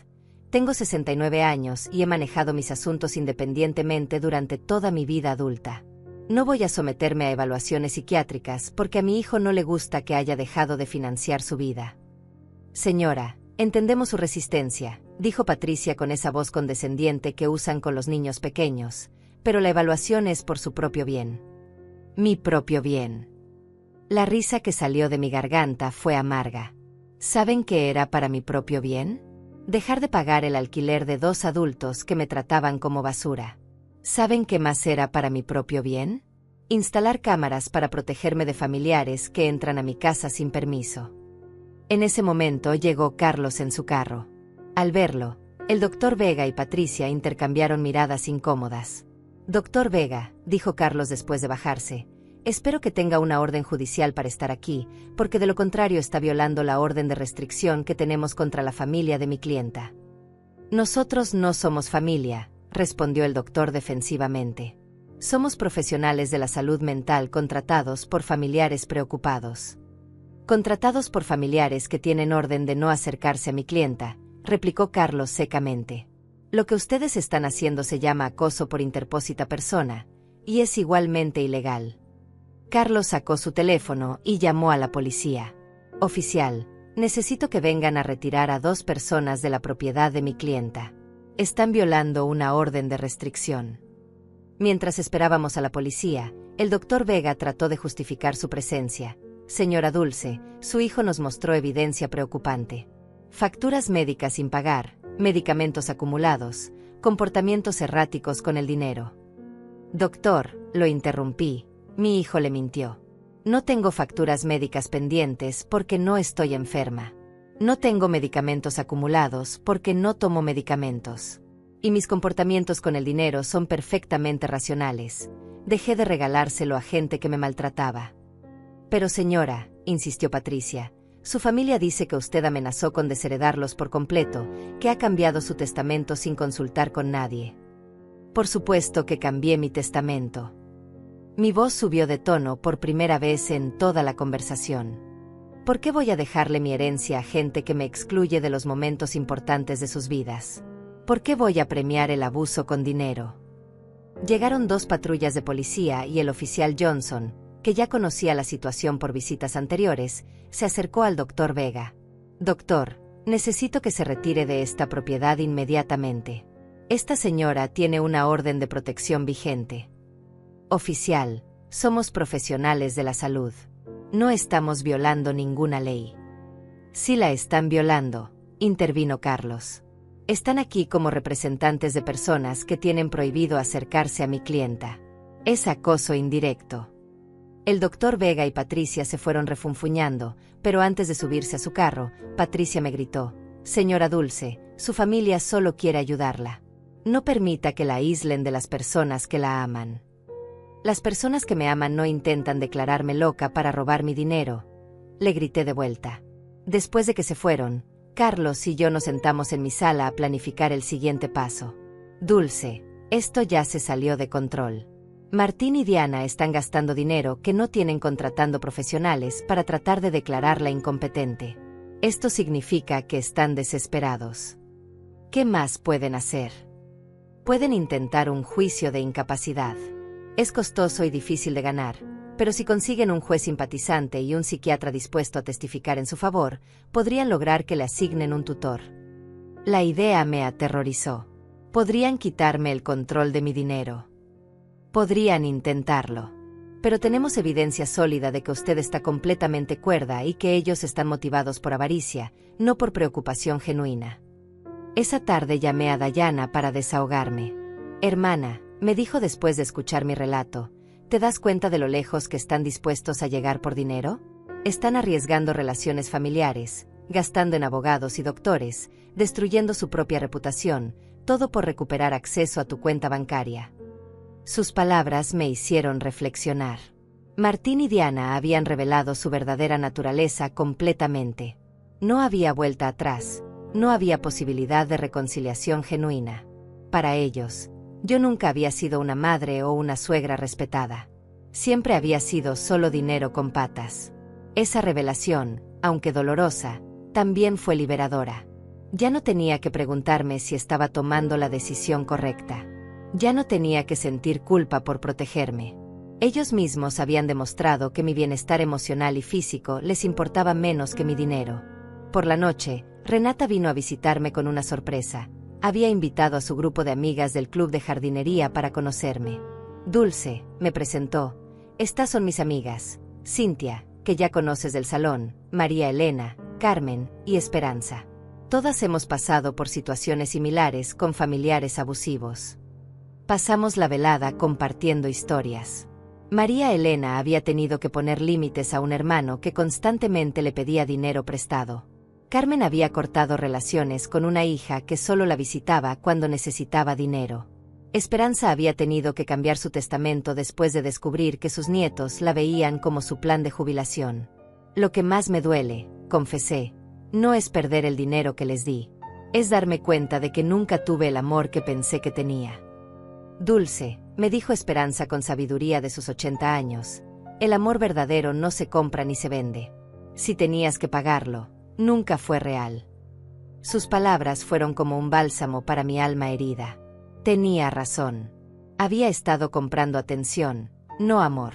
tengo 69 años y he manejado mis asuntos independientemente durante toda mi vida adulta. No voy a someterme a evaluaciones psiquiátricas porque a mi hijo no le gusta que haya dejado de financiar su vida. Señora, entendemos su resistencia, dijo Patricia con esa voz condescendiente que usan con los niños pequeños, pero la evaluación es por su propio bien. Mi propio bien. La risa que salió de mi garganta fue amarga. ¿Saben qué era para mi propio bien? Dejar de pagar el alquiler de 2 adultos que me trataban como basura. ¿Saben qué más era para mi propio bien? Instalar cámaras para protegerme de familiares que entran a mi casa sin permiso. En ese momento llegó Carlos en su carro. Al verlo, el doctor Vega y Patricia intercambiaron miradas incómodas. Doctor Vega, dijo Carlos después de bajarse, espero que tenga una orden judicial para estar aquí, porque de lo contrario está violando la orden de restricción que tenemos contra la familia de mi clienta. Nosotros no somos familia, respondió el doctor defensivamente. Somos profesionales de la salud mental contratados por familiares preocupados. Contratados por familiares que tienen orden de no acercarse a mi clienta, replicó Carlos secamente. Lo que ustedes están haciendo se llama acoso por interpósita persona, y es igualmente ilegal. Carlos sacó su teléfono y llamó a la policía. Oficial, necesito que vengan a retirar a 2 personas de la propiedad de mi clienta. Están violando una orden de restricción. Mientras esperábamos a la policía, el doctor Vega trató de justificar su presencia. Señora Dulce, su hijo nos mostró evidencia preocupante. Facturas médicas sin pagar, medicamentos acumulados, comportamientos erráticos con el dinero. Doctor, lo interrumpí, mi hijo le mintió. No tengo facturas médicas pendientes porque no estoy enferma. No tengo medicamentos acumulados porque no tomo medicamentos. Y mis comportamientos con el dinero son perfectamente racionales. Dejé de regalárselo a gente que me maltrataba. Pero señora, insistió Patricia, su familia dice que usted amenazó con desheredarlos por completo, que ha cambiado su testamento sin consultar con nadie. Por supuesto que cambié mi testamento. Mi voz subió de tono por primera vez en toda la conversación. ¿Por qué voy a dejarle mi herencia a gente que me excluye de los momentos importantes de sus vidas? ¿Por qué voy a premiar el abuso con dinero? Llegaron 2 patrullas de policía y el oficial Johnson, que ya conocía la situación por visitas anteriores, se acercó al doctor Vega. Doctor, necesito que se retire de esta propiedad inmediatamente. Esta señora tiene una orden de protección vigente. Oficial, somos profesionales de la salud. No estamos violando ninguna ley. Sí la están violando, intervino Carlos. Están aquí como representantes de personas que tienen prohibido acercarse a mi clienta. Es acoso indirecto. El doctor Vega y Patricia se fueron refunfuñando, pero antes de subirse a su carro, Patricia me gritó: Señora Dulce, su familia solo quiere ayudarla. No permita que la aíslen de las personas que la aman. Las personas que me aman no intentan declararme loca para robar mi dinero. Le grité de vuelta. Después de que se fueron, Carlos y yo nos sentamos en mi sala a planificar el siguiente paso. Dulce, esto ya se salió de control. Martín y Diana están gastando dinero que no tienen contratando profesionales para tratar de declararla incompetente. Esto significa que están desesperados. ¿Qué más pueden hacer? Pueden intentar un juicio de incapacidad. Es costoso y difícil de ganar, pero si consiguen un juez simpatizante y un psiquiatra dispuesto a testificar en su favor, podrían lograr que le asignen un tutor. La idea me aterrorizó. Podrían quitarme el control de mi dinero. Podrían intentarlo. Pero tenemos evidencia sólida de que usted está completamente cuerda y que ellos están motivados por avaricia, no por preocupación genuina. Esa tarde llamé a Dayana para desahogarme. Hermana, me dijo después de escuchar mi relato, ¿te das cuenta de lo lejos que están dispuestos a llegar por dinero? Están arriesgando relaciones familiares, gastando en abogados y doctores, destruyendo su propia reputación, todo por recuperar acceso a tu cuenta bancaria. Sus palabras me hicieron reflexionar. Martín y Diana habían revelado su verdadera naturaleza completamente. No había vuelta atrás, no había posibilidad de reconciliación genuina. Para ellos, yo nunca había sido una madre o una suegra respetada. Siempre había sido solo dinero con patas. Esa revelación, aunque dolorosa, también fue liberadora. Ya no tenía que preguntarme si estaba tomando la decisión correcta. Ya no tenía que sentir culpa por protegerme. Ellos mismos habían demostrado que mi bienestar emocional y físico les importaba menos que mi dinero. Por la noche, Renata vino a visitarme con una sorpresa. Había invitado a su grupo de amigas del club de jardinería para conocerme. Dulce, me presentó. Estas son mis amigas. Cintia, que ya conoces del salón, María Elena, Carmen y Esperanza. Todas hemos pasado por situaciones similares con familiares abusivos. Pasamos la velada compartiendo historias. María Elena había tenido que poner límites a un hermano que constantemente le pedía dinero prestado. Carmen había cortado relaciones con una hija que solo la visitaba cuando necesitaba dinero. Esperanza había tenido que cambiar su testamento después de descubrir que sus nietos la veían como su plan de jubilación. Lo que más me duele, confesé, no es perder el dinero que les di. Es darme cuenta de que nunca tuve el amor que pensé que tenía. Dulce, me dijo Esperanza con sabiduría de sus 80 años, el amor verdadero no se compra ni se vende. Si tenías que pagarlo, nunca fue real. Sus palabras fueron como un bálsamo para mi alma herida. Tenía razón. Había estado comprando atención, no amor.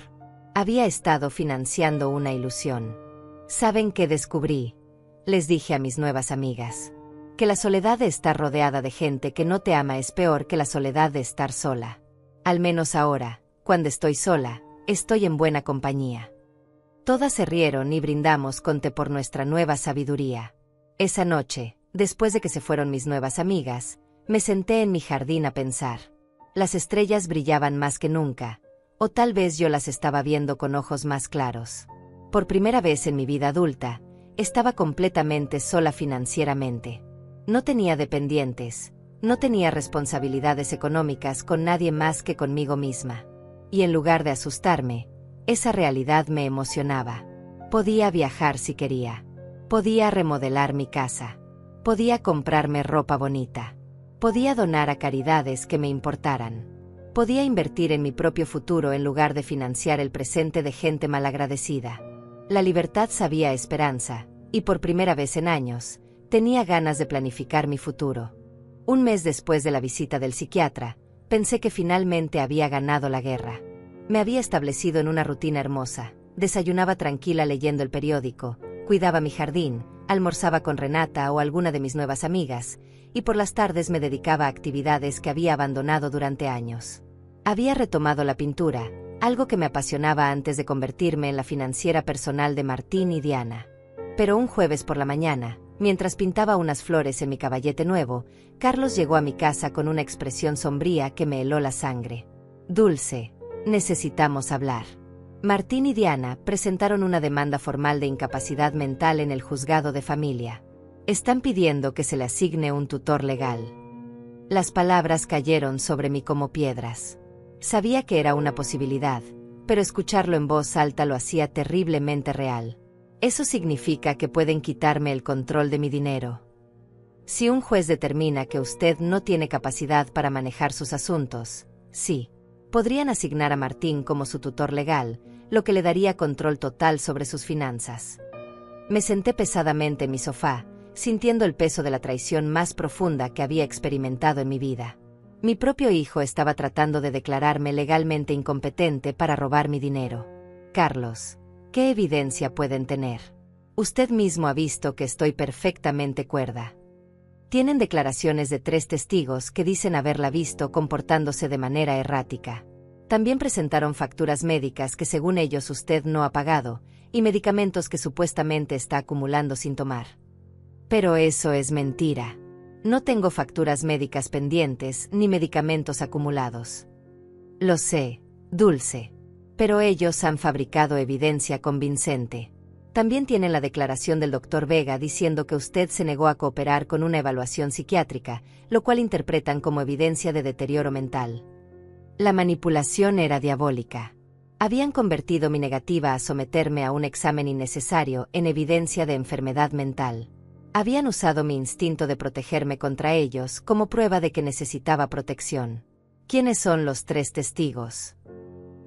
Había estado financiando una ilusión. ¿Saben qué descubrí? Les dije a mis nuevas amigas. Que la soledad de estar rodeada de gente que no te ama es peor que la soledad de estar sola. Al menos ahora, cuando estoy sola, estoy en buena compañía. Todas se rieron y brindamos con té por nuestra nueva sabiduría. Esa noche, después de que se fueron mis nuevas amigas, me senté en mi jardín a pensar. Las estrellas brillaban más que nunca, o tal vez yo las estaba viendo con ojos más claros. Por primera vez en mi vida adulta, estaba completamente sola financieramente. No tenía dependientes, no tenía responsabilidades económicas con nadie más que conmigo misma. Y en lugar de asustarme, esa realidad me emocionaba. Podía viajar si quería. Podía remodelar mi casa. Podía comprarme ropa bonita. Podía donar a caridades que me importaran. Podía invertir en mi propio futuro en lugar de financiar el presente de gente malagradecida. La libertad sabía esperanza, y por primera vez en años, tenía ganas de planificar mi futuro. Un mes después de la visita del psiquiatra, pensé que finalmente había ganado la guerra. Me había establecido en una rutina hermosa. Desayunaba tranquila leyendo el periódico, cuidaba mi jardín, almorzaba con Renata o alguna de mis nuevas amigas, y por las tardes me dedicaba a actividades que había abandonado durante años. Había retomado la pintura, algo que me apasionaba antes de convertirme en la financiera personal de Martín y Diana. Pero un jueves por la mañana, mientras pintaba unas flores en mi caballete nuevo, Carlos llegó a mi casa con una expresión sombría que me heló la sangre. Dulce, necesitamos hablar. Martín y Diana presentaron una demanda formal de incapacidad mental en el juzgado de familia. Están pidiendo que se le asigne un tutor legal. Las palabras cayeron sobre mí como piedras. Sabía que era una posibilidad, pero escucharlo en voz alta lo hacía terriblemente real. Eso significa que pueden quitarme el control de mi dinero. Si un juez determina que usted no tiene capacidad para manejar sus asuntos, sí, podrían asignar a Martín como su tutor legal, lo que le daría control total sobre sus finanzas. Me senté pesadamente en mi sofá, sintiendo el peso de la traición más profunda que había experimentado en mi vida. Mi propio hijo estaba tratando de declararme legalmente incompetente para robar mi dinero. Carlos, ¿qué evidencia pueden tener? Usted mismo ha visto que estoy perfectamente cuerda. Tienen declaraciones de 3 testigos que dicen haberla visto comportándose de manera errática. También presentaron facturas médicas que según ellos usted no ha pagado, y medicamentos que supuestamente está acumulando sin tomar. Pero eso es mentira. No tengo facturas médicas pendientes ni medicamentos acumulados. Lo sé, Dulce. Pero ellos han fabricado evidencia convincente. También tienen la declaración del Dr. Vega diciendo que usted se negó a cooperar con una evaluación psiquiátrica, lo cual interpretan como evidencia de deterioro mental. La manipulación era diabólica. Habían convertido mi negativa a someterme a un examen innecesario en evidencia de enfermedad mental. Habían usado mi instinto de protegerme contra ellos como prueba de que necesitaba protección. ¿Quiénes son los 3 testigos?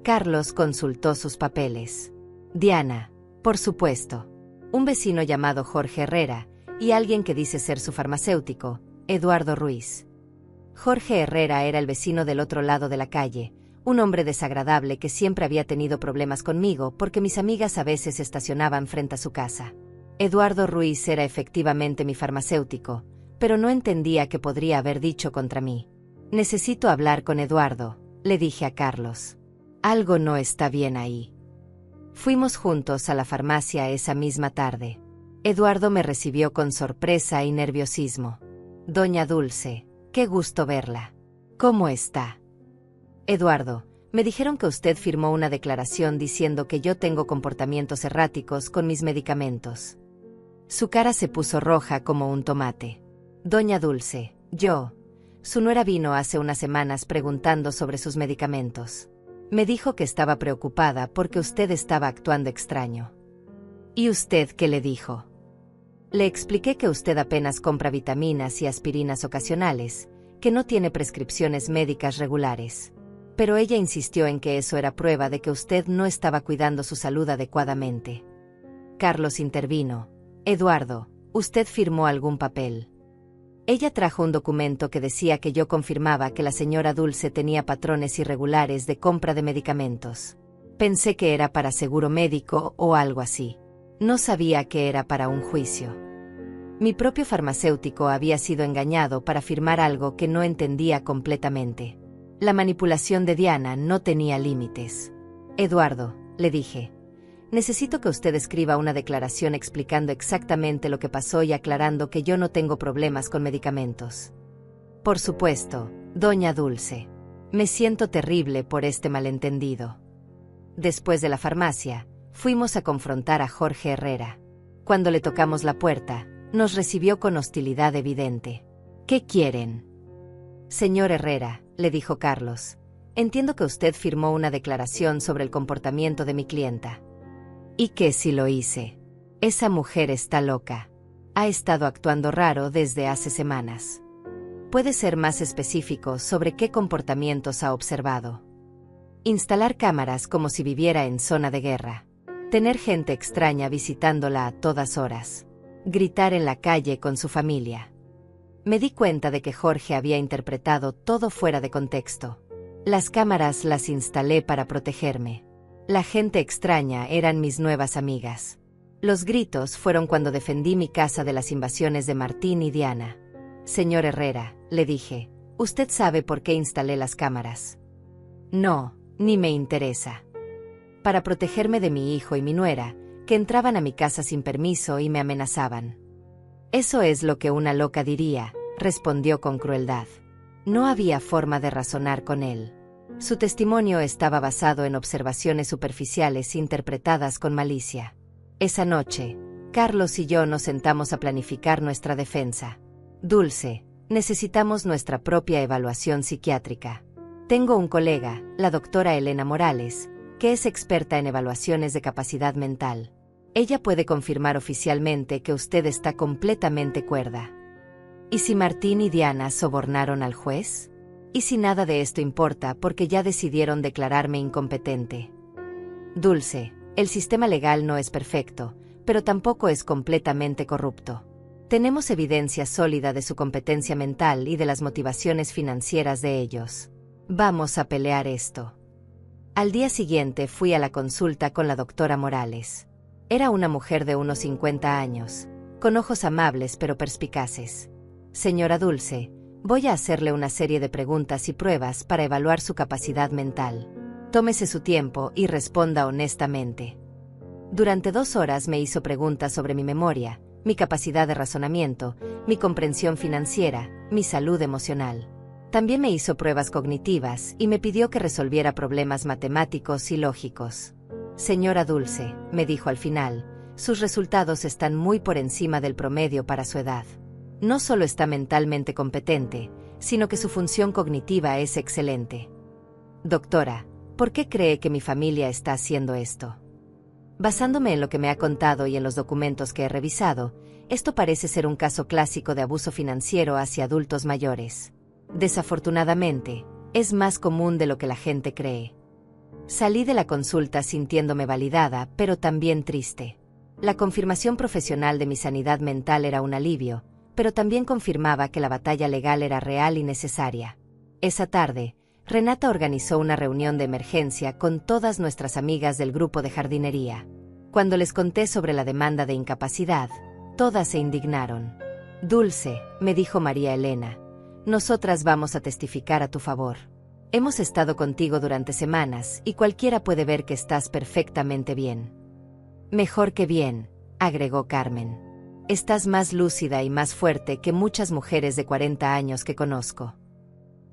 Carlos consultó sus papeles. Diana, por supuesto. Un vecino llamado Jorge Herrera, y alguien que dice ser su farmacéutico, Eduardo Ruiz. Jorge Herrera era el vecino del otro lado de la calle, un hombre desagradable que siempre había tenido problemas conmigo porque mis amigas a veces estacionaban frente a su casa. Eduardo Ruiz era efectivamente mi farmacéutico, pero no entendía qué podría haber dicho contra mí. Necesito hablar con Eduardo, le dije a Carlos. Algo no está bien ahí. Fuimos juntos a la farmacia esa misma tarde. Eduardo me recibió con sorpresa y nerviosismo. Doña Dulce, qué gusto verla. ¿Cómo está? Eduardo, me dijeron que usted firmó una declaración diciendo que yo tengo comportamientos erráticos con mis medicamentos. Su cara se puso roja como un tomate. Doña Dulce, su nuera vino hace unas semanas preguntando sobre sus medicamentos. Me dijo que estaba preocupada porque usted estaba actuando extraño. ¿Y usted qué le dijo? Le expliqué que usted apenas compra vitaminas y aspirinas ocasionales, que no tiene prescripciones médicas regulares. Pero ella insistió en que eso era prueba de que usted no estaba cuidando su salud adecuadamente. Carlos intervino. Eduardo, ¿usted firmó algún papel? Ella trajo un documento que decía que yo confirmaba que la señora Dulce tenía patrones irregulares de compra de medicamentos. Pensé que era para seguro médico o algo así. No sabía que era para un juicio. Mi propio farmacéutico había sido engañado para firmar algo que no entendía completamente. La manipulación de Diana no tenía límites. Eduardo, le dije, necesito que usted escriba una declaración explicando exactamente lo que pasó y aclarando que yo no tengo problemas con medicamentos. Por supuesto, doña Dulce. Me siento terrible por este malentendido. Después de la farmacia, fuimos a confrontar a Jorge Herrera. Cuando le tocamos la puerta, nos recibió con hostilidad evidente. ¿Qué quieren? Señor Herrera, le dijo Carlos, entiendo que usted firmó una declaración sobre el comportamiento de mi clienta. ¿Y qué si lo hice? Esa mujer está loca. Ha estado actuando raro desde hace semanas. ¿Puede ser más específico sobre qué comportamientos ha observado? Instalar cámaras como si viviera en zona de guerra. Tener gente extraña visitándola a todas horas. Gritar en la calle con su familia. Me di cuenta de que Jorge había interpretado todo fuera de contexto. Las cámaras las instalé para protegerme. La gente extraña eran mis nuevas amigas. Los gritos fueron cuando defendí mi casa de las invasiones de Martín y Diana. Señor Herrera, le dije, ¿usted sabe por qué instalé las cámaras? No, ni me interesa. Para protegerme de mi hijo y mi nuera, que entraban a mi casa sin permiso y me amenazaban. Eso es lo que una loca diría, respondió con crueldad. No había forma de razonar con él. Su testimonio estaba basado en observaciones superficiales interpretadas con malicia. Esa noche, Carlos y yo nos sentamos a planificar nuestra defensa. Dulce, necesitamos nuestra propia evaluación psiquiátrica. Tengo un colega, la doctora Elena Morales, que es experta en evaluaciones de capacidad mental. Ella puede confirmar oficialmente que usted está completamente cuerda. ¿Y si Martín y Diana sobornaron al juez? ¿Y si nada de esto importa porque ya decidieron declararme incompetente? Dulce, el sistema legal no es perfecto, pero tampoco es completamente corrupto. Tenemos evidencia sólida de su competencia mental y de las motivaciones financieras de ellos. Vamos a pelear esto. Al día siguiente fui a la consulta con la doctora Morales. Era una mujer de unos 50 años, con ojos amables pero perspicaces. Señora Dulce, voy a hacerle una serie de preguntas y pruebas para evaluar su capacidad mental. Tómese su tiempo y responda honestamente. Durante 2 horas me hizo preguntas sobre mi memoria, mi capacidad de razonamiento, mi comprensión financiera, mi salud emocional. También me hizo pruebas cognitivas y me pidió que resolviera problemas matemáticos y lógicos. Señora Dulce, me dijo al final, sus resultados están muy por encima del promedio para su edad. No solo está mentalmente competente, sino que su función cognitiva es excelente. Doctora, ¿por qué cree que mi familia está haciendo esto? Basándome en lo que me ha contado y en los documentos que he revisado, esto parece ser un caso clásico de abuso financiero hacia adultos mayores. Desafortunadamente, es más común de lo que la gente cree. Salí de la consulta sintiéndome validada, pero también triste. La confirmación profesional de mi sanidad mental era un alivio, pero también confirmaba que la batalla legal era real y necesaria. Esa tarde, Renata organizó una reunión de emergencia con todas nuestras amigas del grupo de jardinería. Cuando les conté sobre la demanda de incapacidad, todas se indignaron. Dulce, me dijo María Elena, nosotras vamos a testificar a tu favor. Hemos estado contigo durante semanas y cualquiera puede ver que estás perfectamente bien. Mejor que bien, agregó Carmen. Estás más lúcida y más fuerte que muchas mujeres de 40 años que conozco.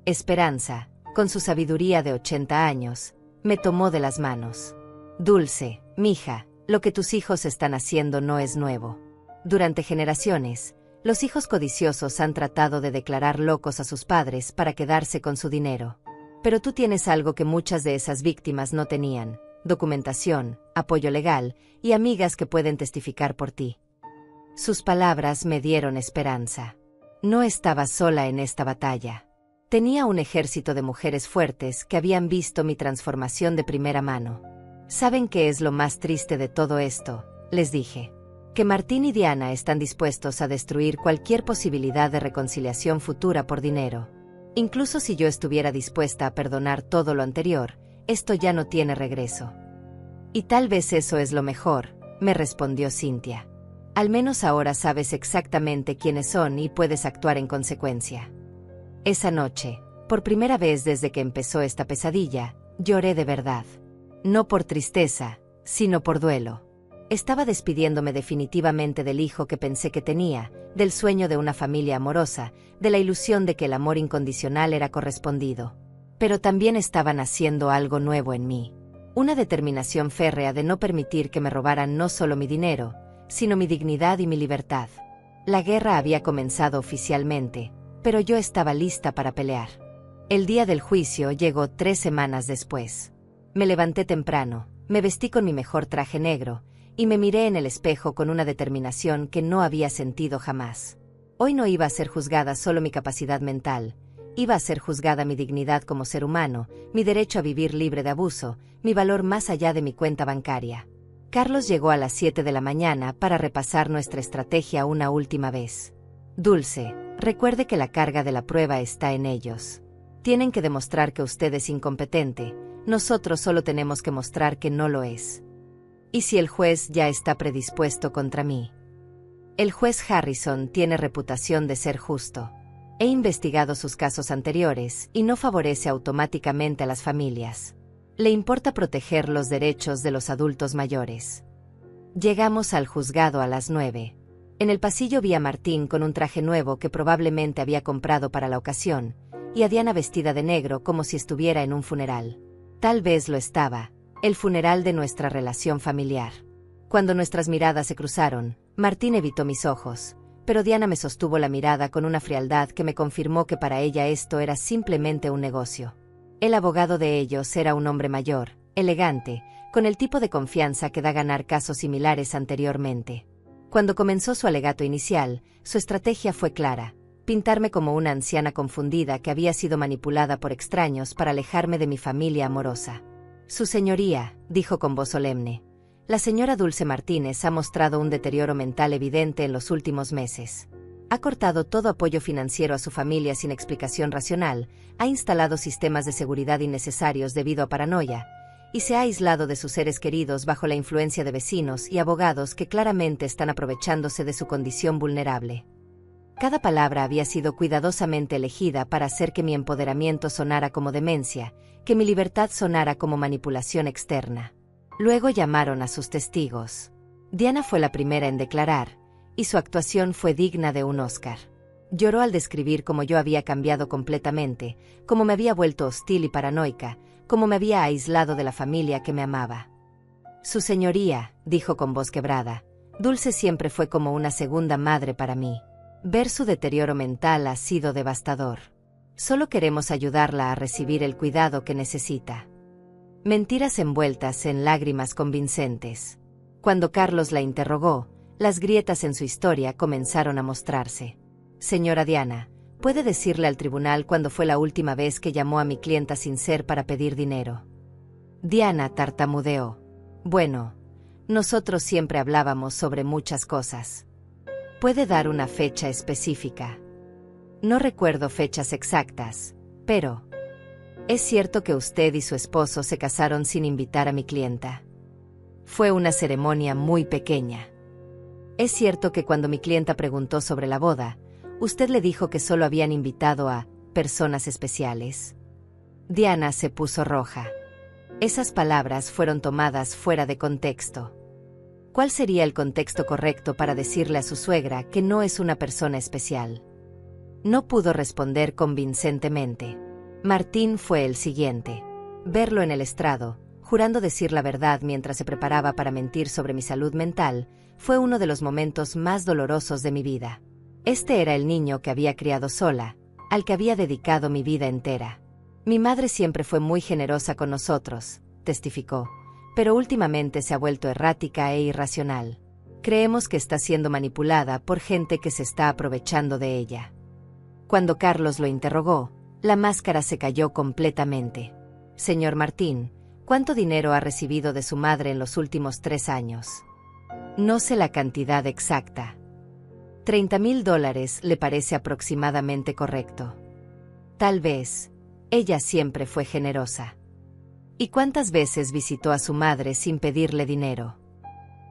Esperanza, con su sabiduría de 80 años, me tomó de las manos. Dulce, mija, lo que tus hijos están haciendo no es nuevo. Durante generaciones, los hijos codiciosos han tratado de declarar locos a sus padres para quedarse con su dinero. Pero tú tienes algo que muchas de esas víctimas no tenían: documentación, apoyo legal y amigas que pueden testificar por ti. Sus palabras me dieron esperanza. No estaba sola en esta batalla. Tenía un ejército de mujeres fuertes que habían visto mi transformación de primera mano. ¿Saben qué es lo más triste de todo esto?, les dije. Que Martín y Diana están dispuestos a destruir cualquier posibilidad de reconciliación futura por dinero. Incluso si yo estuviera dispuesta a perdonar todo lo anterior, esto ya no tiene regreso. Y tal vez eso es lo mejor, me respondió Cintia. Al menos ahora sabes exactamente quiénes son y puedes actuar en consecuencia. Esa noche, por primera vez desde que empezó esta pesadilla, lloré de verdad. No por tristeza, sino por duelo. Estaba despidiéndome definitivamente del hijo que pensé que tenía, del sueño de una familia amorosa, de la ilusión de que el amor incondicional era correspondido. Pero también estaban haciendo algo nuevo en mí. Una determinación férrea de no permitir que me robaran no solo mi dinero, sino mi dignidad y mi libertad. La guerra había comenzado oficialmente, pero yo estaba lista para pelear. El día del juicio llegó 3 semanas después. Me levanté temprano, me vestí con mi mejor traje negro, y me miré en el espejo con una determinación que no había sentido jamás. Hoy no iba a ser juzgada solo mi capacidad mental, iba a ser juzgada mi dignidad como ser humano, mi derecho a vivir libre de abuso, mi valor más allá de mi cuenta bancaria. Carlos llegó a las 7 de la mañana para repasar nuestra estrategia una última vez. Dulce, recuerde que la carga de la prueba está en ellos. Tienen que demostrar que usted es incompetente, nosotros solo tenemos que mostrar que no lo es. ¿Y si el juez ya está predispuesto contra mí? El juez Harrison tiene reputación de ser justo. He investigado sus casos anteriores y no favorece automáticamente a las familias. Le importa proteger los derechos de los adultos mayores. Llegamos al juzgado a las 9. En el pasillo vi a Martín con un traje nuevo que probablemente había comprado para la ocasión, y a Diana vestida de negro como si estuviera en un funeral. Tal vez lo estaba. El funeral de nuestra relación familiar. Cuando nuestras miradas se cruzaron, Martín evitó mis ojos, pero Diana me sostuvo la mirada con una frialdad que me confirmó que para ella esto era simplemente un negocio. El abogado de ellos era un hombre mayor, elegante, con el tipo de confianza que da ganar casos similares anteriormente. Cuando comenzó su alegato inicial, su estrategia fue clara: pintarme como una anciana confundida que había sido manipulada por extraños para alejarme de mi familia amorosa. Su señoría, dijo con voz solemne, la señora Dulce Martínez ha mostrado un deterioro mental evidente en los últimos meses. Ha cortado todo apoyo financiero a su familia sin explicación racional, ha instalado sistemas de seguridad innecesarios debido a paranoia, y se ha aislado de sus seres queridos bajo la influencia de vecinos y abogados que claramente están aprovechándose de su condición vulnerable. Cada palabra había sido cuidadosamente elegida para hacer que mi empoderamiento sonara como demencia, que mi libertad sonara como manipulación externa. Luego llamaron a sus testigos. Diana fue la primera en declarar, y su actuación fue digna de un Oscar. Lloró al describir cómo yo había cambiado completamente, cómo me había vuelto hostil y paranoica, cómo me había aislado de la familia que me amaba. Su señoría, dijo con voz quebrada, Dulce siempre fue como una segunda madre para mí. Ver su deterioro mental ha sido devastador. Solo queremos ayudarla a recibir el cuidado que necesita. Mentiras envueltas en lágrimas convincentes. Cuando Carlos la interrogó, las grietas en su historia comenzaron a mostrarse. Señora Diana, ¿puede decirle al tribunal cuándo fue la última vez que llamó a mi clienta sin ser para pedir dinero? Diana tartamudeó. Bueno, nosotros siempre hablábamos sobre muchas cosas. ¿Puede dar una fecha específica? No recuerdo fechas exactas, pero... ¿Es cierto que usted y su esposo se casaron sin invitar a mi clienta? Fue una ceremonia muy pequeña. ¿Es cierto que cuando mi clienta preguntó sobre la boda, usted le dijo que solo habían invitado a personas especiales? Diana se puso roja. Esas palabras fueron tomadas fuera de contexto. ¿Cuál sería el contexto correcto para decirle a su suegra que no es una persona especial? No pudo responder convincentemente. Martín fue el siguiente. Verlo en el estrado, jurando decir la verdad mientras se preparaba para mentir sobre mi salud mental, fue uno de los momentos más dolorosos de mi vida. Este era el niño que había criado sola, al que había dedicado mi vida entera. Mi madre siempre fue muy generosa con nosotros, testificó, pero últimamente se ha vuelto errática e irracional. Creemos que está siendo manipulada por gente que se está aprovechando de ella. Cuando Carlos lo interrogó, la máscara se cayó completamente. Señor Martín, ¿cuánto dinero ha recibido de su madre en los últimos 3 años? No sé la cantidad exacta. $30,000 le parece aproximadamente correcto. Tal vez. Ella siempre fue generosa. ¿Y cuántas veces visitó a su madre sin pedirle dinero?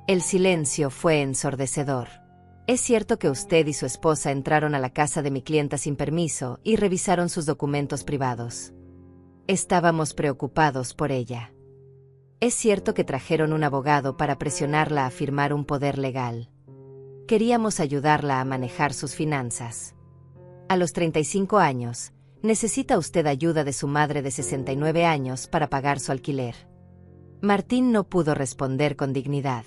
El silencio fue ensordecedor. ¿Es cierto que usted y su esposa entraron a la casa de mi clienta sin permiso y revisaron sus documentos privados? Estábamos preocupados por ella. ¿Es cierto que trajeron un abogado para presionarla a firmar un poder legal? Queríamos ayudarla a manejar sus finanzas. A los 35 años, necesita usted ayuda de su madre de 69 años para pagar su alquiler. Martín no pudo responder con dignidad.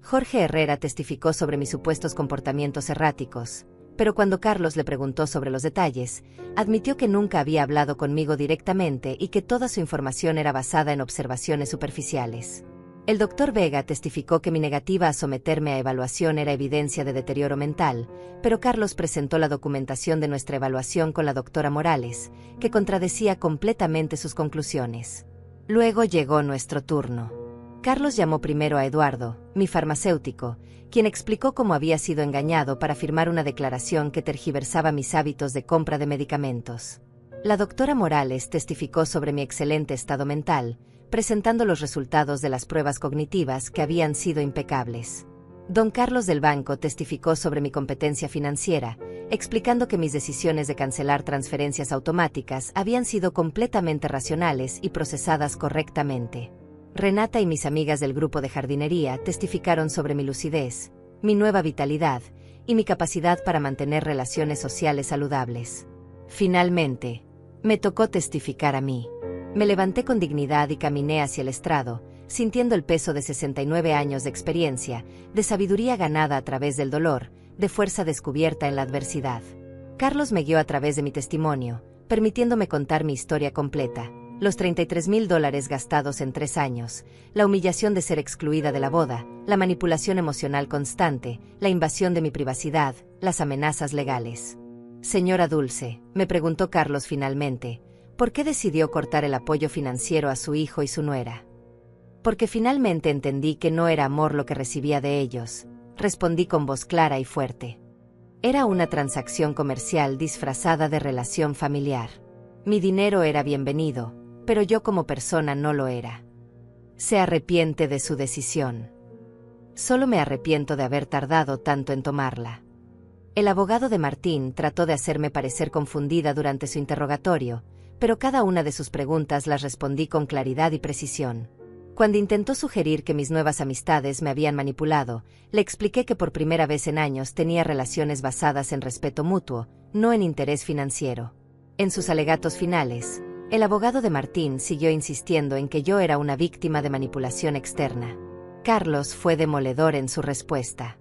Jorge Herrera testificó sobre mis supuestos comportamientos erráticos, pero cuando Carlos le preguntó sobre los detalles, admitió que nunca había hablado conmigo directamente y que toda su información era basada en observaciones superficiales. El doctor Vega testificó que mi negativa a someterme a evaluación era evidencia de deterioro mental, pero Carlos presentó la documentación de nuestra evaluación con la doctora Morales, que contradecía completamente sus conclusiones. Luego llegó nuestro turno. Carlos llamó primero a Eduardo, mi farmacéutico, quien explicó cómo había sido engañado para firmar una declaración que tergiversaba mis hábitos de compra de medicamentos. La doctora Morales testificó sobre mi excelente estado mental, presentando los resultados de las pruebas cognitivas que habían sido impecables. Don Carlos del Banco testificó sobre mi competencia financiera, explicando que mis decisiones de cancelar transferencias automáticas habían sido completamente racionales y procesadas correctamente. Renata y mis amigas del grupo de jardinería testificaron sobre mi lucidez, mi nueva vitalidad y mi capacidad para mantener relaciones sociales saludables. Finalmente, me tocó testificar a mí. Me levanté con dignidad y caminé hacia el estrado, sintiendo el peso de 69 años de experiencia, de sabiduría ganada a través del dolor, de fuerza descubierta en la adversidad. Carlos me guió a través de mi testimonio, permitiéndome contar mi historia completa. Los $33,000 gastados en 3 años, la humillación de ser excluida de la boda, la manipulación emocional constante, la invasión de mi privacidad, las amenazas legales. Señora Dulce, me preguntó Carlos finalmente, ¿por qué decidió cortar el apoyo financiero a su hijo y su nuera? Porque finalmente entendí que no era amor lo que recibía de ellos, respondí con voz clara y fuerte. Era una transacción comercial disfrazada de relación familiar. Mi dinero era bienvenido, pero yo como persona no lo era. Se arrepiente de su decisión. Solo me arrepiento de haber tardado tanto en tomarla. El abogado de Martín trató de hacerme parecer confundida durante su interrogatorio, pero cada una de sus preguntas las respondí con claridad y precisión. Cuando intentó sugerir que mis nuevas amistades me habían manipulado, le expliqué que por primera vez en años tenía relaciones basadas en respeto mutuo, no en interés financiero. En sus alegatos finales, el abogado de Martín siguió insistiendo en que yo era una víctima de manipulación externa. Carlos fue demoledor en su respuesta.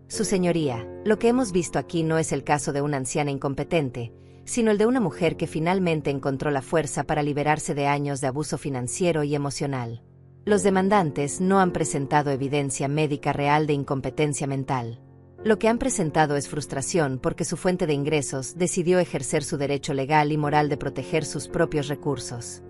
Su señoría, lo que hemos visto aquí no es el caso de una anciana incompetente, sino el de una mujer que finalmente encontró la fuerza para liberarse de años de abuso financiero y emocional. Los demandantes no han presentado evidencia médica real de incompetencia mental. Lo que han presentado es frustración porque su fuente de ingresos decidió ejercer su derecho legal y moral de proteger sus propios recursos.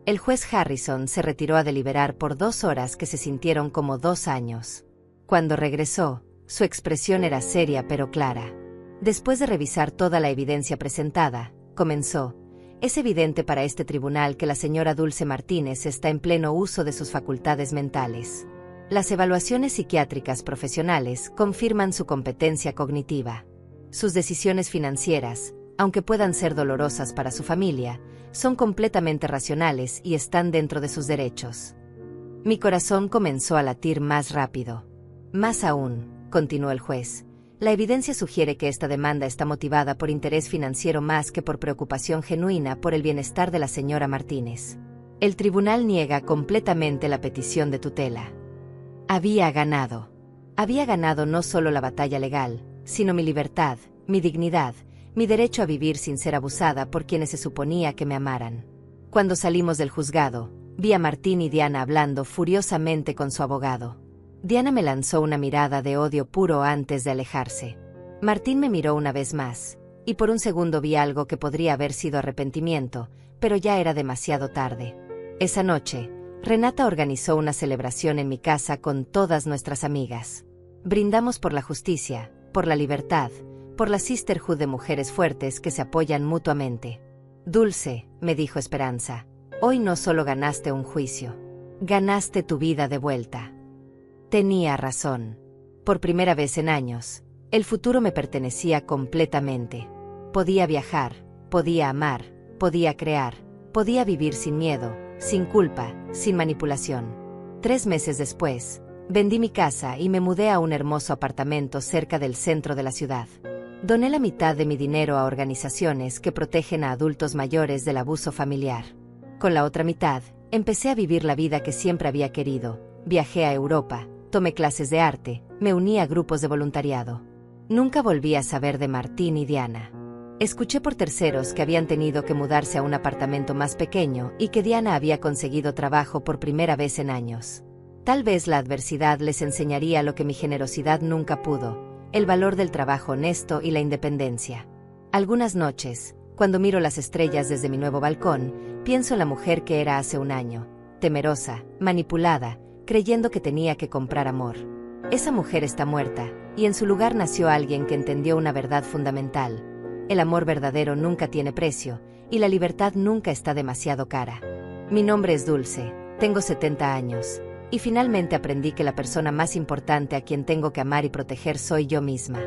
El juez Harrison se retiró a deliberar por 2 horas que se sintieron como 2 años. Cuando regresó, su expresión era seria pero clara. Después de revisar toda la evidencia presentada, comenzó: es evidente para este tribunal que la señora Dulce Martínez está en pleno uso de sus facultades mentales. Las evaluaciones psiquiátricas profesionales confirman su competencia cognitiva. Sus decisiones financieras, aunque puedan ser dolorosas para su familia, son completamente racionales y están dentro de sus derechos. Mi corazón comenzó a latir más rápido. Más aún, continuó el juez, la evidencia sugiere que esta demanda está motivada por interés financiero más que por preocupación genuina por el bienestar de la señora Martínez. El tribunal niega completamente la petición de tutela. Había ganado. Había ganado no solo la batalla legal, sino mi libertad, mi dignidad, mi derecho a vivir sin ser abusada por quienes se suponía que me amaran. Cuando salimos del juzgado, vi a Martín y Diana hablando furiosamente con su abogado. Diana me lanzó una mirada de odio puro antes de alejarse. Martín me miró una vez más, y por un segundo vi algo que podría haber sido arrepentimiento, pero ya era demasiado tarde. Esa noche, Renata organizó una celebración en mi casa con todas nuestras amigas. Brindamos por la justicia, por la libertad, por la sisterhood de mujeres fuertes que se apoyan mutuamente. Dulce, me dijo Esperanza, hoy no solo ganaste un juicio, ganaste tu vida de vuelta. Tenía razón. Por primera vez en años, el futuro me pertenecía completamente. Podía viajar, podía amar, podía crear, podía vivir sin miedo, sin culpa, sin manipulación. 3 meses después, vendí mi casa y me mudé a un hermoso apartamento cerca del centro de la ciudad. Doné la mitad de mi dinero a organizaciones que protegen a adultos mayores del abuso familiar. Con la otra mitad, empecé a vivir la vida que siempre había querido. Viajé a Europa, tomé clases de arte, me uní a grupos de voluntariado. Nunca volví a saber de Martín y Diana. Escuché por terceros que habían tenido que mudarse a un apartamento más pequeño y que Diana había conseguido trabajo por primera vez en años. Tal vez la adversidad les enseñaría lo que mi generosidad nunca pudo: el valor del trabajo honesto y la independencia. Algunas noches, cuando miro las estrellas desde mi nuevo balcón, pienso en la mujer que era hace un año, temerosa, manipulada, creyendo que tenía que comprar amor. Esa mujer está muerta, y en su lugar nació alguien que entendió una verdad fundamental: el amor verdadero nunca tiene precio, y la libertad nunca está demasiado cara. Mi nombre es Dulce, tengo 70 años, y finalmente aprendí que la persona más importante a quien tengo que amar y proteger soy yo misma.